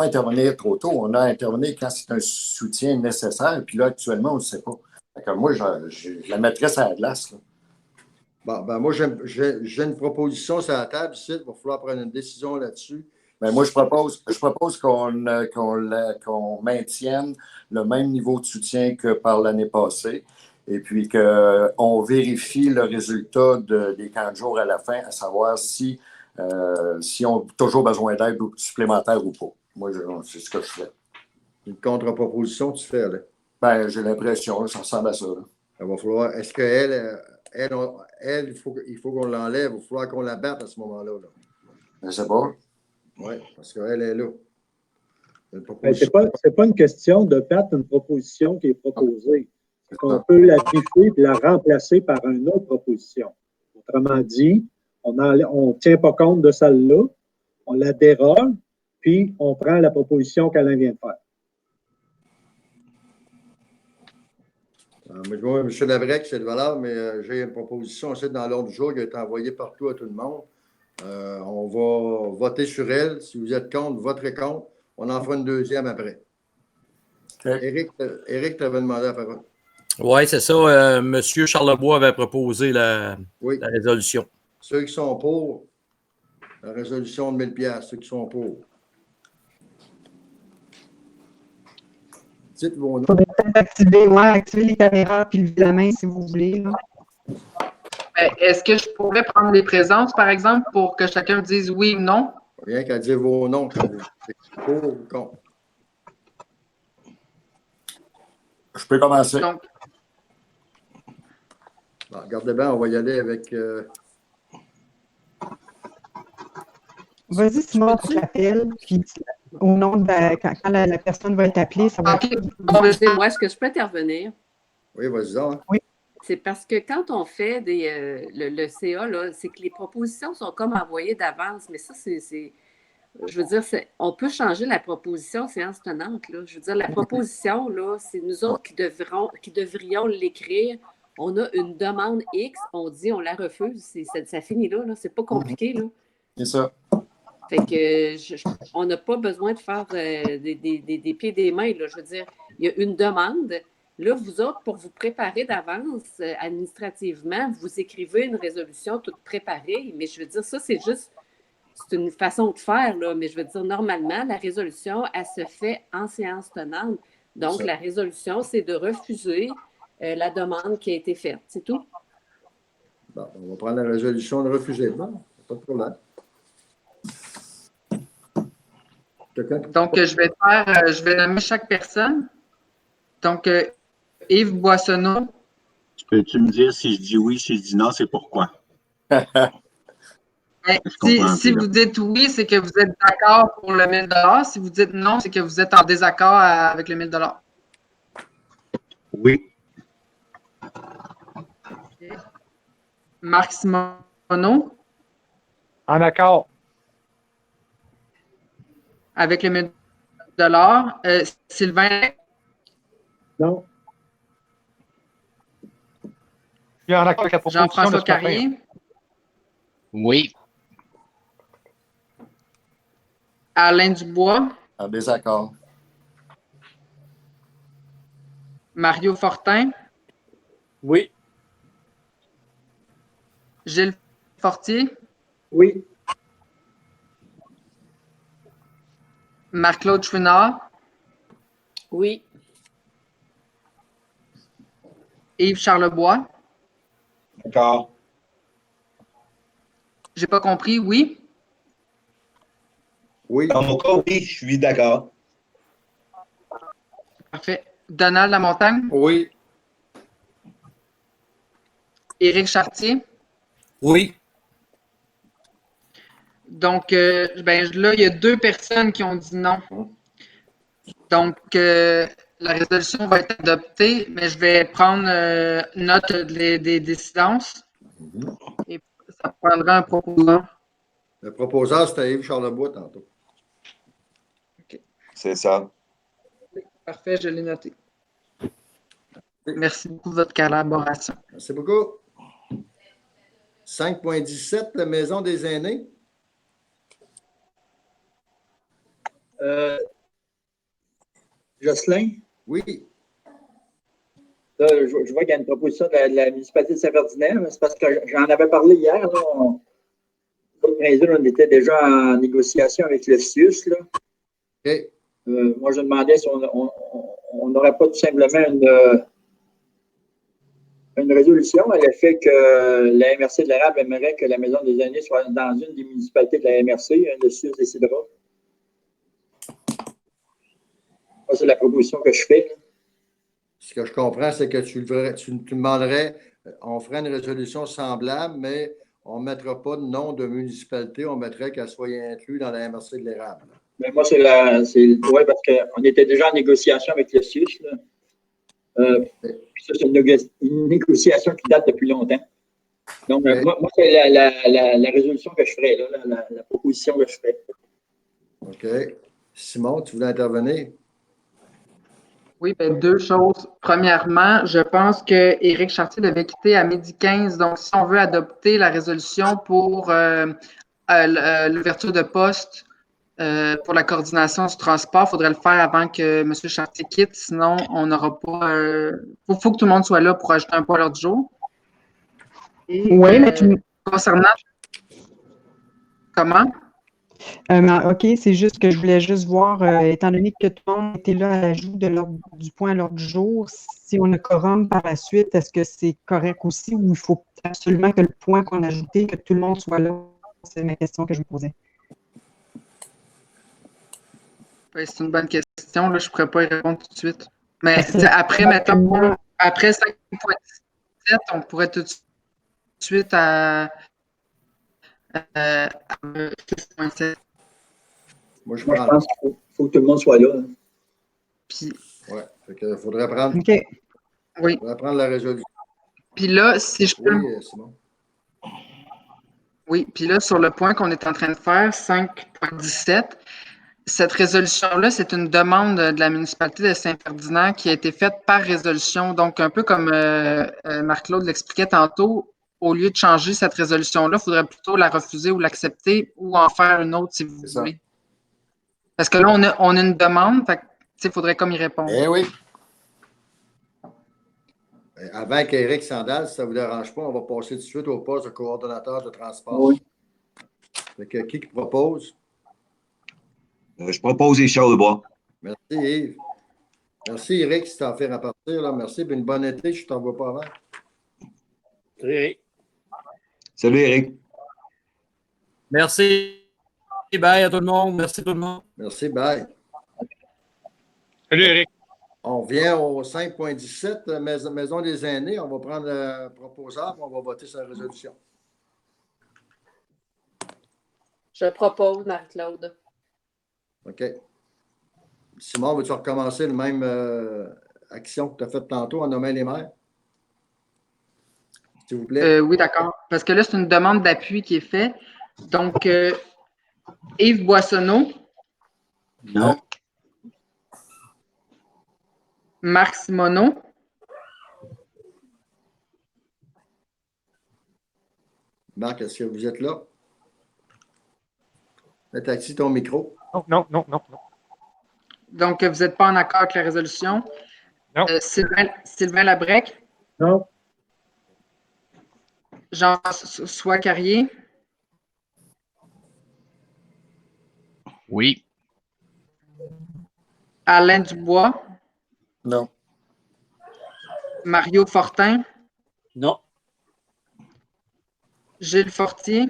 intervenir trop tôt. On a à intervenir quand c'est un soutien nécessaire. Puis là, actuellement, on ne le sait pas. Fait que moi, je la mettrais à la glace, là. Bon, ben moi, j'ai une proposition sur la table ici. Il va falloir prendre une décision là-dessus. Ben moi, je propose qu'on maintienne le même niveau de soutien que par l'année passée et puis qu'on vérifie le résultat des camps de jour à la fin, à savoir si on a toujours besoin d'aide supplémentaire ou pas. Moi, c'est ce que je fais. Une contre-proposition, tu fais, là? Ben, j'ai l'impression, ça ressemble à ça. Là. Il va falloir. Est-ce qu'elle, il faut qu'on l'enlève, il va falloir qu'on la batte à ce moment-là. Là. Je ne sais pas. Oui, parce qu'elle est là. Ce n'est pas une question de battre une proposition qui est proposée. C'est qu'on peut la griffer et la remplacer par une autre proposition. Autrement dit, on ne tient pas compte de celle-là, on la déroge, puis on prend la proposition qu'Alain vient de faire. Moi, M. Labrec, c'est de valeur, mais j'ai une proposition aussi dans l'ordre du jour qui a été envoyée partout à tout le monde. On va voter sur elle. Si vous êtes contre, voterez contre. On en fera une deuxième après. Okay. Éric, tu avais demandé la parole. Oui, c'est ça. M. Charlebois avait proposé la résolution. Ceux qui sont pour la résolution de 1 000 $, ceux qui sont pour. Dites vos noms. Il faudrait peut-être activer les caméras puis lever la main si vous voulez. Là. Est-ce que je pourrais prendre les présences, par exemple, pour que chacun dise oui ou non? Rien qu'à dire vos noms quand vous êtes pour ou contre. Je peux commencer. Donc, bon, regardez bien, on va y aller avec... Vas-y, Simon, tu t'appelles, puis au nom de quand la personne va être appelée, ça va être... Moi, est-ce que je peux intervenir? Oui, vas-y donc. Oui. C'est parce que quand on fait le CA, c'est que les propositions sont comme envoyées d'avance, mais ça, je veux dire, on peut changer la proposition séance tenante. Là. Je veux dire, la proposition, là, c'est nous autres qui devrions l'écrire. On a une demande X, on dit, on la refuse. Ça finit là. C'est pas compliqué. Là. C'est ça. Fait que on n'a pas besoin de faire des pieds et des mains. Là. Je veux dire, il y a une demande. Là, vous autres, pour vous préparer d'avance administrativement, vous écrivez une résolution toute préparée. Mais je veux dire, ça, c'est une façon de faire. Là. Mais je veux dire, normalement, la résolution, elle se fait en séance tenante. Donc, la résolution, c'est de refuser la demande qui a été faite. C'est tout. Bon, on va prendre la résolution de refuser. Bon, pas de problème. Donc, je vais nommer chaque personne. Donc, Yves Boissonneau. Peux-tu me dire si je dis oui, si je dis non, c'est pourquoi? Ben, Je comprends si plus, là. vous dites oui, c'est que vous êtes d'accord pour le 1000 $. Si vous dites non, c'est que vous êtes en désaccord avec le 1000 $. Oui. Marc Simoneau, En accord. avec le 1000 $. Sylvain, Non. Je suis en accord avec la proposition de Jean-François ce matin. Carrier, Oui. Alain Dubois, En désaccord. Mario Fortin, Oui. Gilles Fortier, Oui. Marc-Claude Chouinard, Oui. Yves Charlebois. D'accord. J'ai pas compris, oui. Oui. Dans mon cas, oui, je suis d'accord. Parfait. Donald Lamontagne, Oui. Éric Chartier. Oui. Donc, ben, là, il y a 2 personnes qui ont dit non. Donc, la résolution va être adoptée, mais je vais prendre note des décidences et ça prendra un proposant. Le proposeur, c'était Yves Charlebois tantôt. C'est ça. Parfait, je l'ai noté. Merci beaucoup de votre collaboration. Merci beaucoup. 5.17, la Maison des aînés. Jocelyn, Oui. là, je vois qu'il y a une proposition de la municipalité de Saint-Ferdinand, mais c'est parce que j'en avais parlé hier. Là, on était déjà en négociation avec le CIUS. Là. OK. Moi, je demandais si on n'aurait pas tout simplement une résolution à l'effet que la MRC de l'Érable aimerait que la Maison des aînés soit dans une des municipalités de la MRC, le CIUS décidera. Ça, c'est la proposition que je fais. Là. Ce que je comprends, c'est que tu demanderais, on ferait une résolution semblable, mais on ne mettra pas de nom de municipalité, on mettrait qu'elle soit inclue dans la MRC de l'Érable. Mais moi, ouais, parce qu'on était déjà en négociation avec le CIUS. Puis ça, c'est une négociation qui date depuis longtemps. Donc, moi, c'est la résolution que je ferais, là, la proposition que je ferais. OK. Simon, tu voulais intervenir? Oui, ben, 2 choses. Premièrement, je pense que Éric Chartier devait quitter à 12h15. Donc, si on veut adopter la résolution pour l'ouverture de poste pour la coordination du transport, il faudrait le faire avant que M. Chartier quitte. Sinon, on n'aura pas. Faut que tout le monde soit là pour ajouter un point à l'ordre du jour. Et, Oui, mais tu. concernant. Comment? OK, c'est juste que je voulais juste voir, étant donné que tout le monde était là à l'ajout du point à l'ordre du jour, si on a quorum par la suite, est-ce que c'est correct aussi ou il faut absolument que le point qu'on a ajouté, que tout le monde soit là? C'est ma question que je me posais. Oui, c'est une bonne question. Là, je ne pourrais pas y répondre tout de suite. Mais après, mettons, après 5.17, on pourrait tout de suite à 6.7. Moi, je pense qu'il faut que tout le monde soit là. Hein. Puis, ouais, il faudrait prendre, oui. faudrait prendre la résolution. Puis là, si je peux. Oui, Simon. Oui, puis là, sur le point qu'on est en train de faire, 5.17, cette résolution-là, c'est une demande de la municipalité de Saint-Ferdinand qui a été faite par résolution. Donc, un peu comme Marc-Claude l'expliquait tantôt, au lieu de changer cette résolution-là, il faudrait plutôt la refuser ou l'accepter ou en faire une autre si vous voulez. Parce que là, on a une demande, il faudrait comme y répondre. Eh oui. Avant qu'Éric Sandal, si ça ne vous dérange pas, on va passer tout de suite au poste de coordonnateur de transport. Oui. Fait que, qui propose? Je propose les Charlebois. Merci, Yves. Merci, Eric, si tu en fais repartir. Là. Merci. Une bonne été. Je ne t'en vois pas avant. Salut, Eric. Salut, Eric. Merci. Bye à tout le monde. Merci tout le monde. Merci, bye. Salut, Eric. On revient au 5.17, Maison des aînés. On va prendre le proposeur et on va voter sa résolution. Je propose, Marie-Claude. OK. Simon, veux-tu recommencer le même action que tu as faite tantôt en nommant les maires? S'il vous plaît. Oui, d'accord. Parce que là, c'est une demande d'appui qui est faite. Donc, Yves Boissonneau. Non. Marc Simoneau. Marc, est-ce que vous êtes là? Mets ton micro. Non. Donc, vous n'êtes pas en accord avec la résolution. Non. Sylvain Labrec. Non. Jean-François Carrier. Oui. Alain Dubois. Non. Mario Fortin. Non. Gilles Fortier.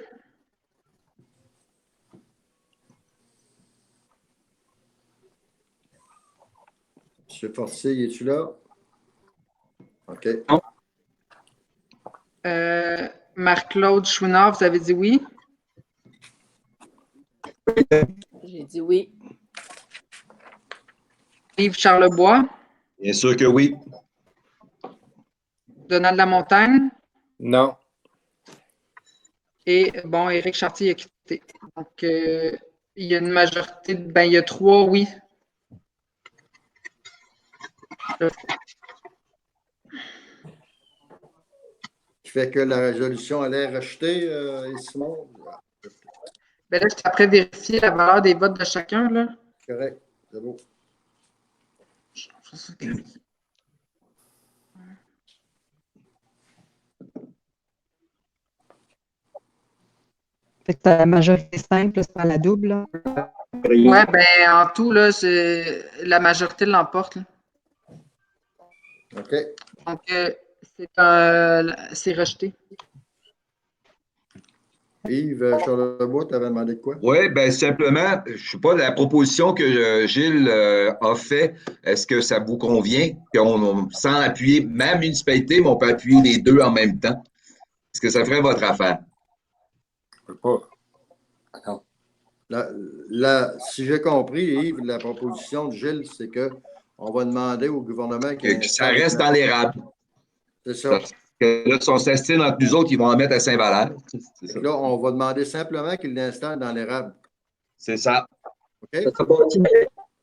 M. Fortier, es-tu là? OK. Marc-Claude Chouinard, vous avez dit oui? J'ai dit oui. Yves Charlebois. Bien sûr que oui. Donald Lamontagne. Non. Et bon, Éric Chartier a quitté. Donc, il y a une majorité, il y a 3 oui. Qui fait que la résolution elle est rejetée, Simon? Là, je suis après vérifier la valeur des votes de chacun. Là. Correct, c'est beau. Fait que la majorité simple, c'est pas la double. Là. Oui, en tout, là, la majorité l'emporte. OK. Donc, c'est rejeté. Yves Charlebois, tu avais demandé de quoi? Oui, bien simplement, je ne sais pas, la proposition que Gilles a faite, est-ce que ça vous convient? Sans appuyer ma municipalité, mais on peut appuyer les deux en même temps. Est-ce que ça ferait votre affaire? Je ne peux pas. Non. Si j'ai compris, Yves, la proposition de Gilles, c'est qu'on va demander au gouvernement Que ça reste dans l'érable. C'est ça. Parce que là, si on s'estime entre nous autres, ils vont en mettre à Saint-Valère. Là, on va demander simplement qu'il l'installe dans l'érable. C'est ça. OK?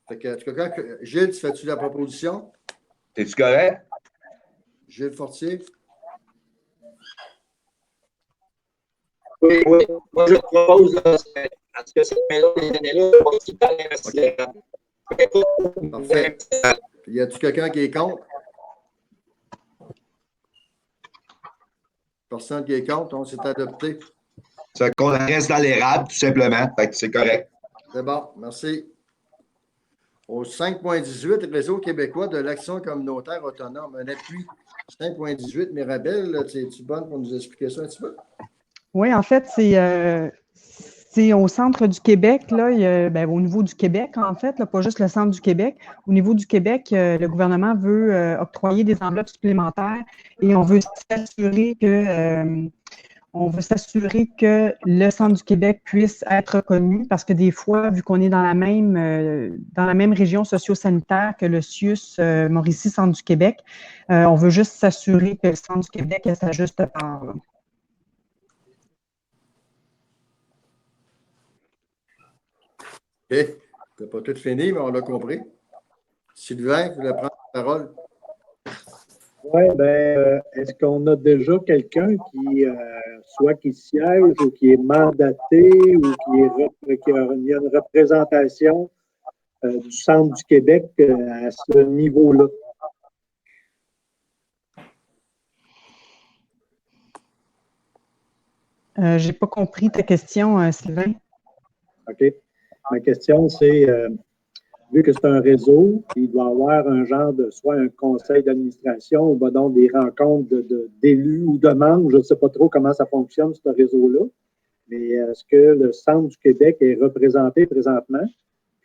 Fait que, Gilles, fais-tu la proposition? Es-tu correct? Gilles Fortier? Oui. Moi, je propose, parce que cette maison des années-là, on va s'y parler OK. Parfait. Y a-t-il quelqu'un qui est contre? Personne qui est contre, on s'est adopté. Ça fait qu'on reste dans l'érable, tout simplement. Fait que c'est correct. C'est bon, merci. Au 5.18, Réseau québécois de l'action communautaire autonome, un appui. 5.18, Mirabelle, es-tu bonne pour nous expliquer ça un petit peu? Oui, en fait, c'est au centre du Québec, là, au niveau du Québec, en fait, là, pas juste le centre du Québec. Au niveau du Québec, le gouvernement veut octroyer des enveloppes supplémentaires et on veut s'assurer que le centre du Québec puisse être reconnu parce que des fois, vu qu'on est dans la même région socio-sanitaire que le CIUS Mauricie Centre du Québec, on veut juste s'assurer que le centre du Québec ait sa juste part. Là. OK. C'est pas tout fini, mais on l'a compris. Sylvain, vous voulez prendre la parole? Oui, est-ce qu'on a déjà quelqu'un soit qui siège ou qui est mandaté ou qui a une représentation du Centre du Québec à ce niveau-là? Je n'ai pas compris ta question, Sylvain. OK. Ma question, c'est, vu que c'est un réseau, il doit y avoir un genre de, soit un conseil d'administration ou donc des rencontres d'élus ou de membres, je ne sais pas trop comment ça fonctionne, ce réseau-là, mais est-ce que le Centre du Québec est représenté présentement?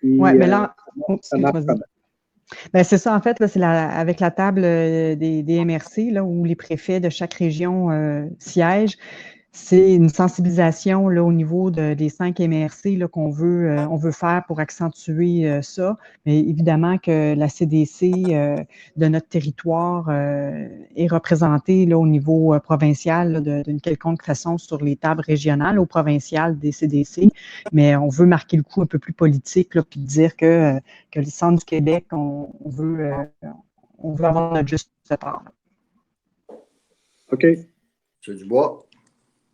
Oui, mais là, c'est ça, en fait, là, c'est avec la table des MRC, là, où les préfets de chaque région siègent. c'est une sensibilisation là, au niveau des 5 MRC là, on veut faire pour accentuer ça. Mais évidemment que la CDC de notre territoire est représentée là, au niveau provincial là, d'une quelconque façon sur les tables régionales ou provinciales des CDC. Mais on veut marquer le coup un peu plus politique, là, puis dire que le Centre du Québec, on veut avoir notre juste part. OK. M. Dubois.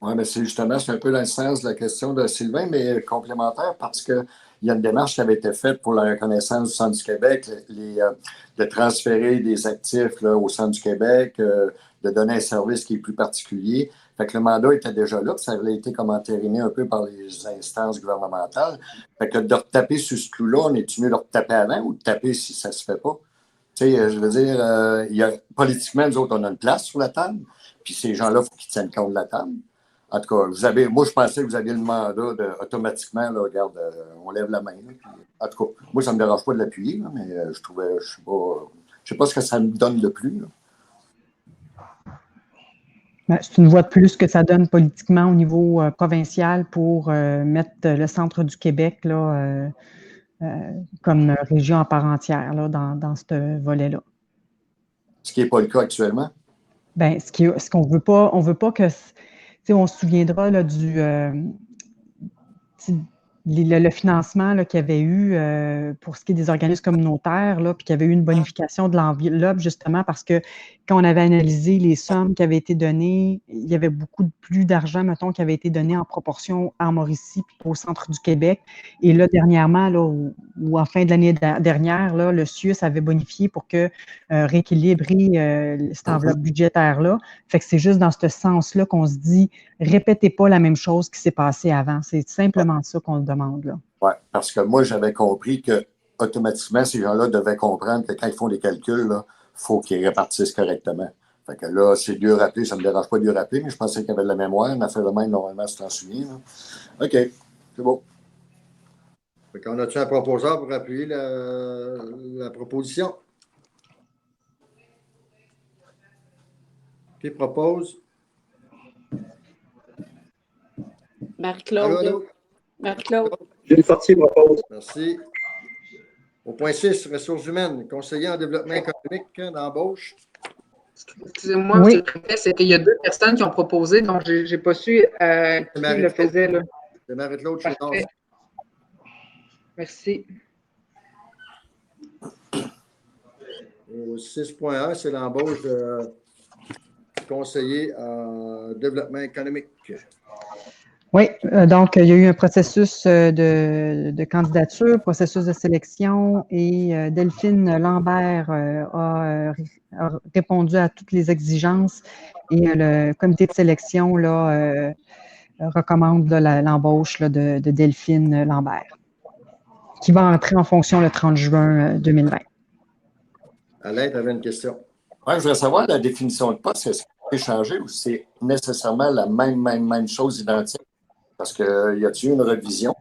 Oui, mais c'est un peu dans le sens de la question de Sylvain, mais complémentaire parce qu'il y a une démarche qui avait été faite pour la reconnaissance du Centre du Québec, de transférer des actifs là, au Centre du Québec, de donner un service qui est plus particulier. Fait que le mandat était déjà là, puis ça avait été comme entériné un peu par les instances gouvernementales. Fait que de retaper sur ce clou-là, on est-tu mieux de retaper avant ou de taper si ça se fait pas? Tu sais, je veux dire, politiquement, nous autres, on a une place sur la table, puis ces gens-là, il faut qu'ils tiennent compte de la table. En tout cas, moi, je pensais que vous aviez le mandat automatiquement, là, regarde, on lève la main. Là, puis, en tout cas, moi, ça ne me dérange pas de l'appuyer, là, mais je sais pas ce que ça me donne de plus. Ben, c'est une voie de plus que ça donne politiquement au niveau provincial pour mettre le centre du Québec là, comme région à part entière là, dans ce volet-là. Ce qui n'est pas le cas actuellement? Bien, ce qu'on veut pas, on veut pas que... On se souviendra là, le financement qu'il y avait eu pour ce qui est des organismes communautaires, là, puis qu'il y avait eu une bonification de l'enveloppe, justement, parce que quand on avait analysé les sommes qui avaient été données, il y avait beaucoup plus d'argent, mettons, qui avait été donné en proportion à Mauricie puis au centre du Québec. Et là, dernièrement, là, ou en fin de l'année dernière, là, le CIUS avait bonifié pour que rééquilibrer cette enveloppe budgétaire-là. Fait que c'est juste dans ce sens-là qu'on se dit, répétez pas la même chose qui s'est passée avant. C'est simplement ça qu'on demande, là. Oui, parce que moi, j'avais compris que automatiquement, ces gens-là devaient comprendre que quand ils font des calculs, il faut qu'ils répartissent correctement. Fait que là, c'est dur à rappeler, ça ne me dérange pas de le rappeler, mais je pensais qu'il y avait de la mémoire. On a fait le même, normalement, si tu t'en souviens. Là. OK, c'est bon. Fait qu'on a-tu un proposeur pour appuyer la proposition? Qui propose? Marie-Claude. Allô, allô? Marie-Claude. Gilles Fortier propose. Merci. Au point 6, ressources humaines, conseiller en développement économique d'embauche. Excusez-moi, Oui. M. le Préfet, c'est qu'il y a 2 personnes qui ont proposé, donc je n'ai pas su qui le faisait. Là. C'est Marie-Claude Chédor. Parfait. Merci. Au 6.1, c'est l'embauche de conseiller en développement économique. Oui, donc il y a eu un processus de candidature, processus de sélection et Delphine Lambert a répondu à toutes les exigences et le comité de sélection là, recommande là, l'embauche là, de Delphine Lambert, qui va entrer en fonction le 30 juin 2020. Alain, tu avais une question. Oui, je voudrais savoir la définition de poste, est-ce qu'elle peut changer ou c'est nécessairement la même chose identique? Parce que y a-t-il une révision?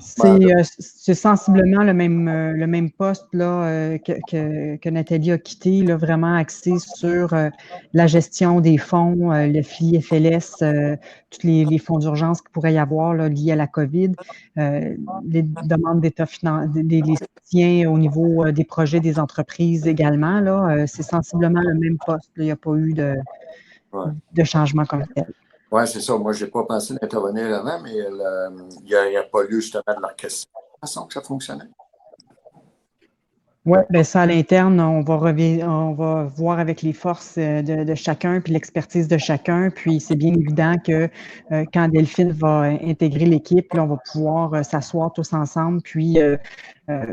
C'est sensiblement le même poste là, que Nathalie a quitté, là, vraiment axé sur la gestion des fonds, le FLI, FLS, tous les fonds d'urgence qu'il pourrait y avoir là, liés à la COVID, les demandes d'État les soutiens au niveau des projets des entreprises également. Là, c'est sensiblement le même poste. Là, il n'y a pas eu de changement comme tel. Oui, c'est ça. Moi, je n'ai pas pensé d'intervenir avant, mais il n'y a pas lieu justement de leur question. De la façon que ça fonctionnait. Oui, bien ça à l'interne, on va voir avec les forces de chacun puis l'expertise de chacun. Puis c'est bien évident que quand Delphine va intégrer l'équipe, là, on va pouvoir s'asseoir tous ensemble puis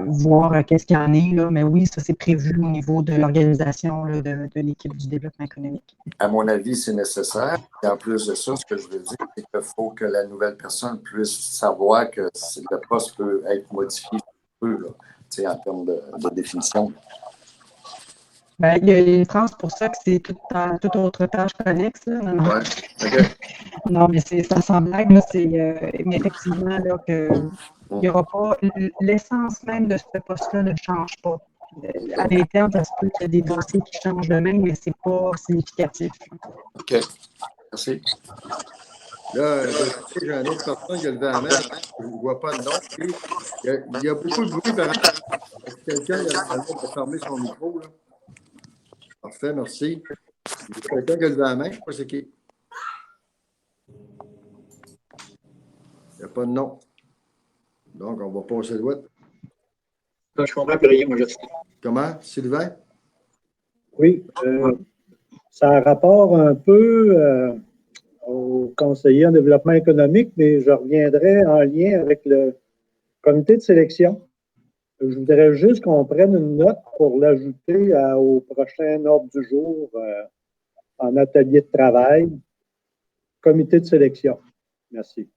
voir qu'est-ce qu'il y en est. Là. Mais oui, ça c'est prévu au niveau de l'organisation de l'équipe du développement économique. À mon avis, c'est nécessaire. Et en plus de ça, ce que je veux dire, c'est qu'il faut que la nouvelle personne puisse savoir que le poste peut être modifié un peu, là. En termes de définition. Bien, il y a une phrase pour ça que c'est toute autre tâche connexe. Là. Non, Okay. non mais ça sans blague, là, mais effectivement, là, il n'y aura pas. L'essence même de ce poste-là ne change pas. À l'interne, ça se peut qu'il y a des dossiers qui changent de même, mais ce n'est pas significatif. OK. Merci. Là, j'ai une autre personne qui a levé la main. Je ne vois pas de nom. Puis, il y a beaucoup de bruit par rapport. Est-ce que quelqu'un a le droit de fermer son micro? Là? Parfait, merci. Il y a quelqu'un qui a levé la main. Je ne sais pas c'est qui. Il n'y a pas de nom. Donc, on va passer le doigt. Je ne comprends plus rien, moi, Justin. Comment, Sylvain? Oui, ça a rapport un peu au conseiller en développement économique, mais je reviendrai en lien avec le comité de sélection. Je voudrais juste qu'on prenne une note pour l'ajouter au prochain ordre du jour en atelier de travail. Comité de sélection. Merci.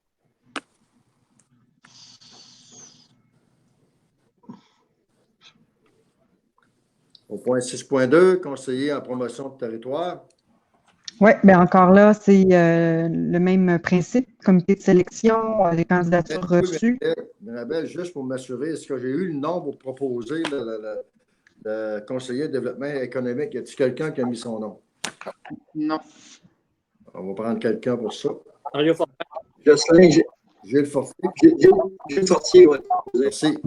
Au point 6.2, conseiller en promotion de territoire. Oui, bien encore là, c'est le même principe, comité de sélection, les candidatures reçues. Mirabel, juste pour m'assurer, est-ce que j'ai eu le nom pour proposer le conseiller de développement économique? Y a-t-il quelqu'un qui a mis son nom? Non. On va prendre quelqu'un pour ça. Mario Fortier. Jocelyn, Gilles Fortier. Gilles Fortier, oui. Merci.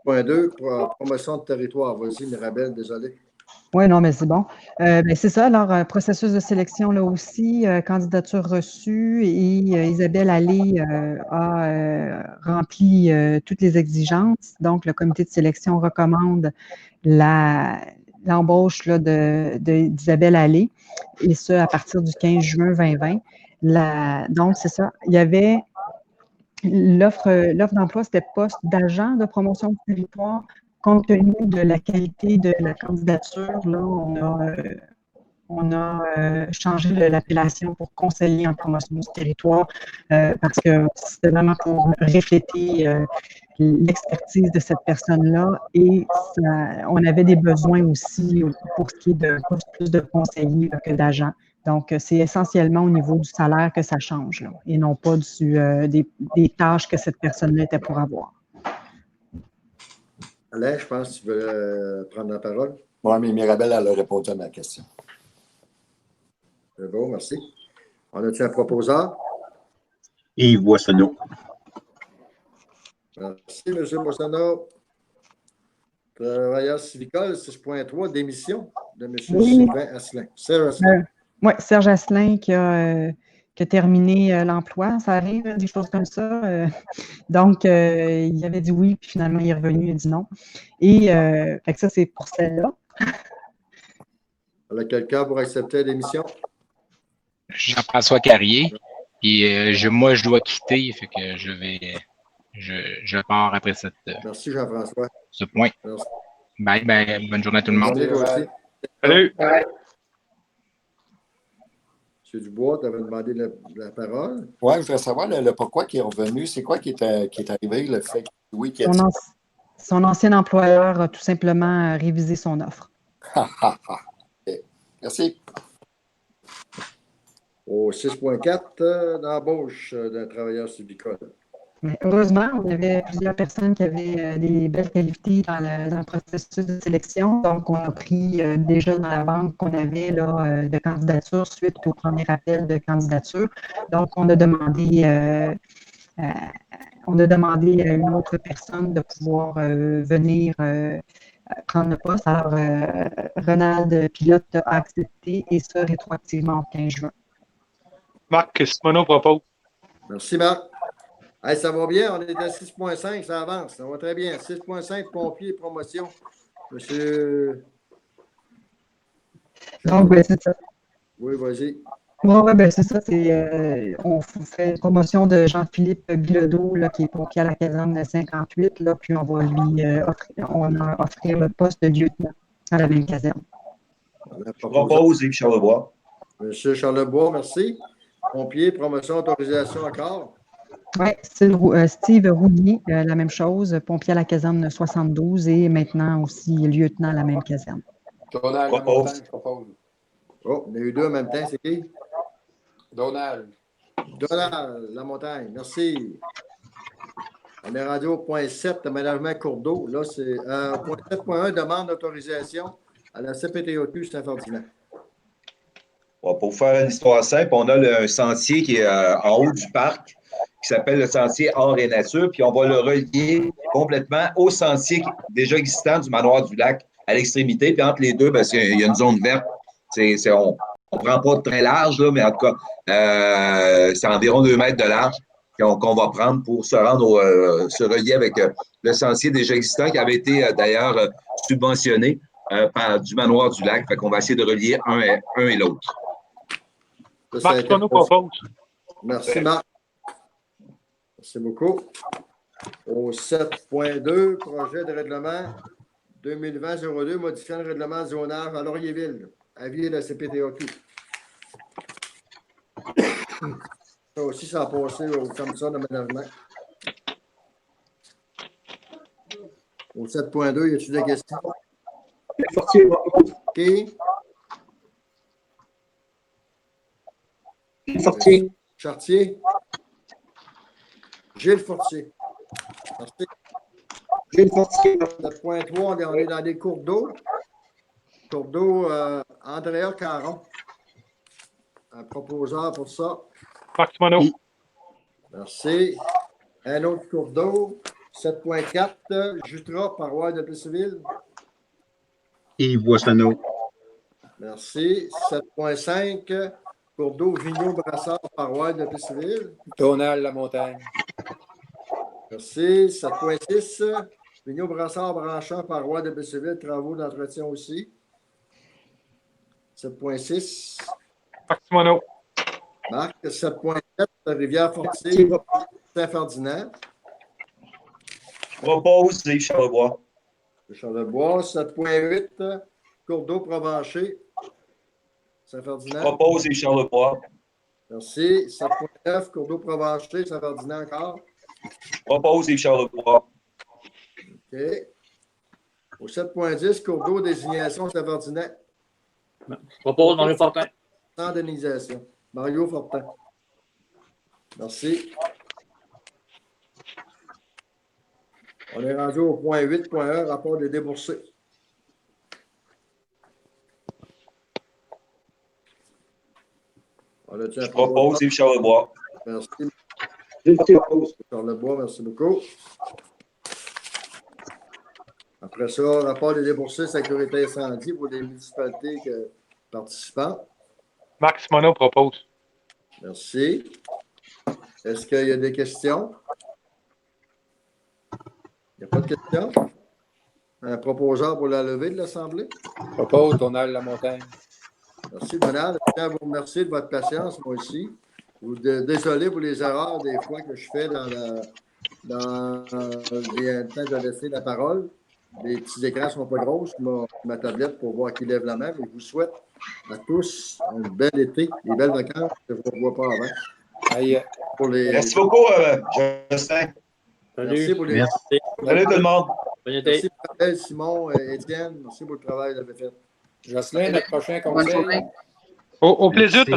6.2, promotion de territoire. Vas-y, Mirabel, désolé. Oui, non, mais c'est bon. C'est ça. Alors, processus de sélection là aussi, candidature reçue et Isabelle Allé a rempli toutes les exigences. Donc, le comité de sélection recommande l'embauche d'Isabelle Allé et ce, à partir du 15 juin 2020. Donc, c'est ça. Il y avait l'offre d'emploi, c'était poste d'agent de promotion du territoire. Compte tenu de la qualité de la candidature, là, on a changé l'appellation pour conseiller en promotion du territoire parce que c'était vraiment pour refléter l'expertise de cette personne-là et on avait des besoins aussi pour ce qui est de plus de conseillers que d'agents. Donc, c'est essentiellement au niveau du salaire que ça change là, et non pas des tâches que cette personne-là était pour avoir. Alain, je pense que tu veux prendre la parole. Oui, mais Mirabel, elle a répondu à ma question. C'est bon, merci. On a-t-il un proposeur? Yves Boissonneau. Merci, M. Boissonneau. Travailleur civicole, 6.3, démission de M. Sylvain Asselin. Serge Asselin. Oui, Serge Asselin qui a terminé l'emploi. Ça arrive, des choses comme ça. Donc, il avait dit oui, puis finalement, il est revenu, il a dit non. Et fait que ça, c'est pour celle-là. Alors, quelqu'un pour accepter la démission? Jean-François Carrier. Et moi, je dois quitter, fait que je pars après Merci, Jean-François. ce point. Merci. Bye, bonne journée à tout le monde. Bonne journée, toi aussi. Salut! M. Dubois, tu avais demandé la parole. Oui, je voudrais savoir le pourquoi qui est revenu. C'est quoi qui est arrivé, le fait que oui, qui a dit... Son ancien employeur a tout simplement révisé son offre. Okay. Merci. Au 6.4, d'embauche d'un travailleur civicole. Mais heureusement, on avait plusieurs personnes qui avaient des belles qualités dans le processus de sélection. Donc, on a pris déjà dans la banque qu'on avait là, de candidature suite au premier appel de candidature. Donc, on a demandé à une autre personne de pouvoir venir prendre le poste. Alors, Ronald Pilote a accepté et ça rétroactivement au 15 juin. Marc Simoneau propose. Merci, Marc. Hey, ça va bien, on est à 6.5, ça avance, ça va très bien. 6.5, pompiers et promotion. Monsieur. Donc, c'est ça. Oui, vas-y. Oui, c'est ça. On fait une promotion de Jean-Philippe Bilodeau, là, qui est pompier à la caserne de 58, là, puis on va lui offrir le poste de lieutenant à la même caserne. Je propose Yves Charlebois. Monsieur Charlebois, merci. Pompier, promotion, autorisation encore. Oui, Steve Roulier, la même chose, pompier à la caserne 72 et maintenant aussi lieutenant à la même caserne. Donald Lamontagne, je propose. Oh, on a eu deux en même temps, c'est qui? Donald. Donald Lamontagne, merci. On est rendu au point 7, aménagement cours d'eau. Là, c'est point 7.1, demande d'autorisation à la CPTOQ Saint-Ferdinand. Bon, pour faire une histoire simple, on a un sentier qui est en haut du parc, qui s'appelle le sentier Art et Nature, puis on va le relier complètement au sentier déjà existant du manoir du lac à l'extrémité, puis entre les deux, ben, il y a une zone verte. On ne prend pas très large, là, mais en tout cas, c'est environ 2 mètres de large qu'on va prendre pour se rendre se relier avec le sentier déjà existant qui avait été d'ailleurs subventionné du manoir du lac. Fait qu'on va essayer de relier un et l'autre. Marc, ce qu'on nous propose. Merci, Marc. Merci beaucoup. Au 7.2, projet de règlement 2020-02, modifiant le règlement de zonage à Laurierville. Avis de la CPTAQ. Ça aussi, ça a passé au commission d'aménagement. Au 7.2, y a-t-il des questions? Qui? Fortier. Chartier? Gilles Fortier. Merci. Gilles Fortier. 7.3, on est dans des cours d'eau. Cours d'eau, Andrea Caron. Un proposeur pour ça. Marc Simoneau. Merci. Un autre cours d'eau. 7.4, Jutra, paroisse de Plessisville. Yves Boissonneau. Merci. 7.5, cours d'eau Vigneault-Brassard, paroisse de Plessisville. Donald Lamontagne. Merci. 7.6, Vigneault-Brassard, Branchard, paroisse de Plessisville, travaux d'entretien aussi. 7.6. Marc Simoneau. Marc. 7.7, Rivière-Fortier, Saint-Ferdinand. Propose Yves Charlebois. Charlebois. 7.8, cours d'eau Provencher, Saint-Ferdinand. Propose Yves Charlebois. Merci. 7.9, cours d'eau Provencher, Saint-Ferdinand encore. Propose Yves Charlebois. OK. Au 7.10, cours d'eau désignation Saint-Ferdinand. Propose Mario Fortin. Sans désignation. Mario Fortin. Merci. On est rendu au point 8.1, rapport des déboursés. Je propose Yves Charlebois. Merci. Charlebois, merci beaucoup. Après ça, rapport des déboursés sécurité incendie pour les municipalités participantes. Marc Simoneau propose. Merci. Est-ce qu'il y a des questions? Il n'y a pas de questions? Un proposeur pour la levée de l'Assemblée? Propose Donald Lamontagne. Merci, Donald. Je tiens à vous remercier de votre patience, moi aussi. Désolé pour les erreurs des fois que je fais dans le temps de laisser la parole. Les petits écrans ne sont pas grosses, ma tablette pour voir qui lève la main. Mais je vous souhaite à tous un bel été, des belles vacances que je ne vois pas avant. Merci beaucoup, Justin. Merci pour les... Merci. Salut tout le monde. Merci Pavel, Simon et Étienne. Merci pour le travail que vous avez fait. Jocelyn, notre prochain conseil. Au plaisir de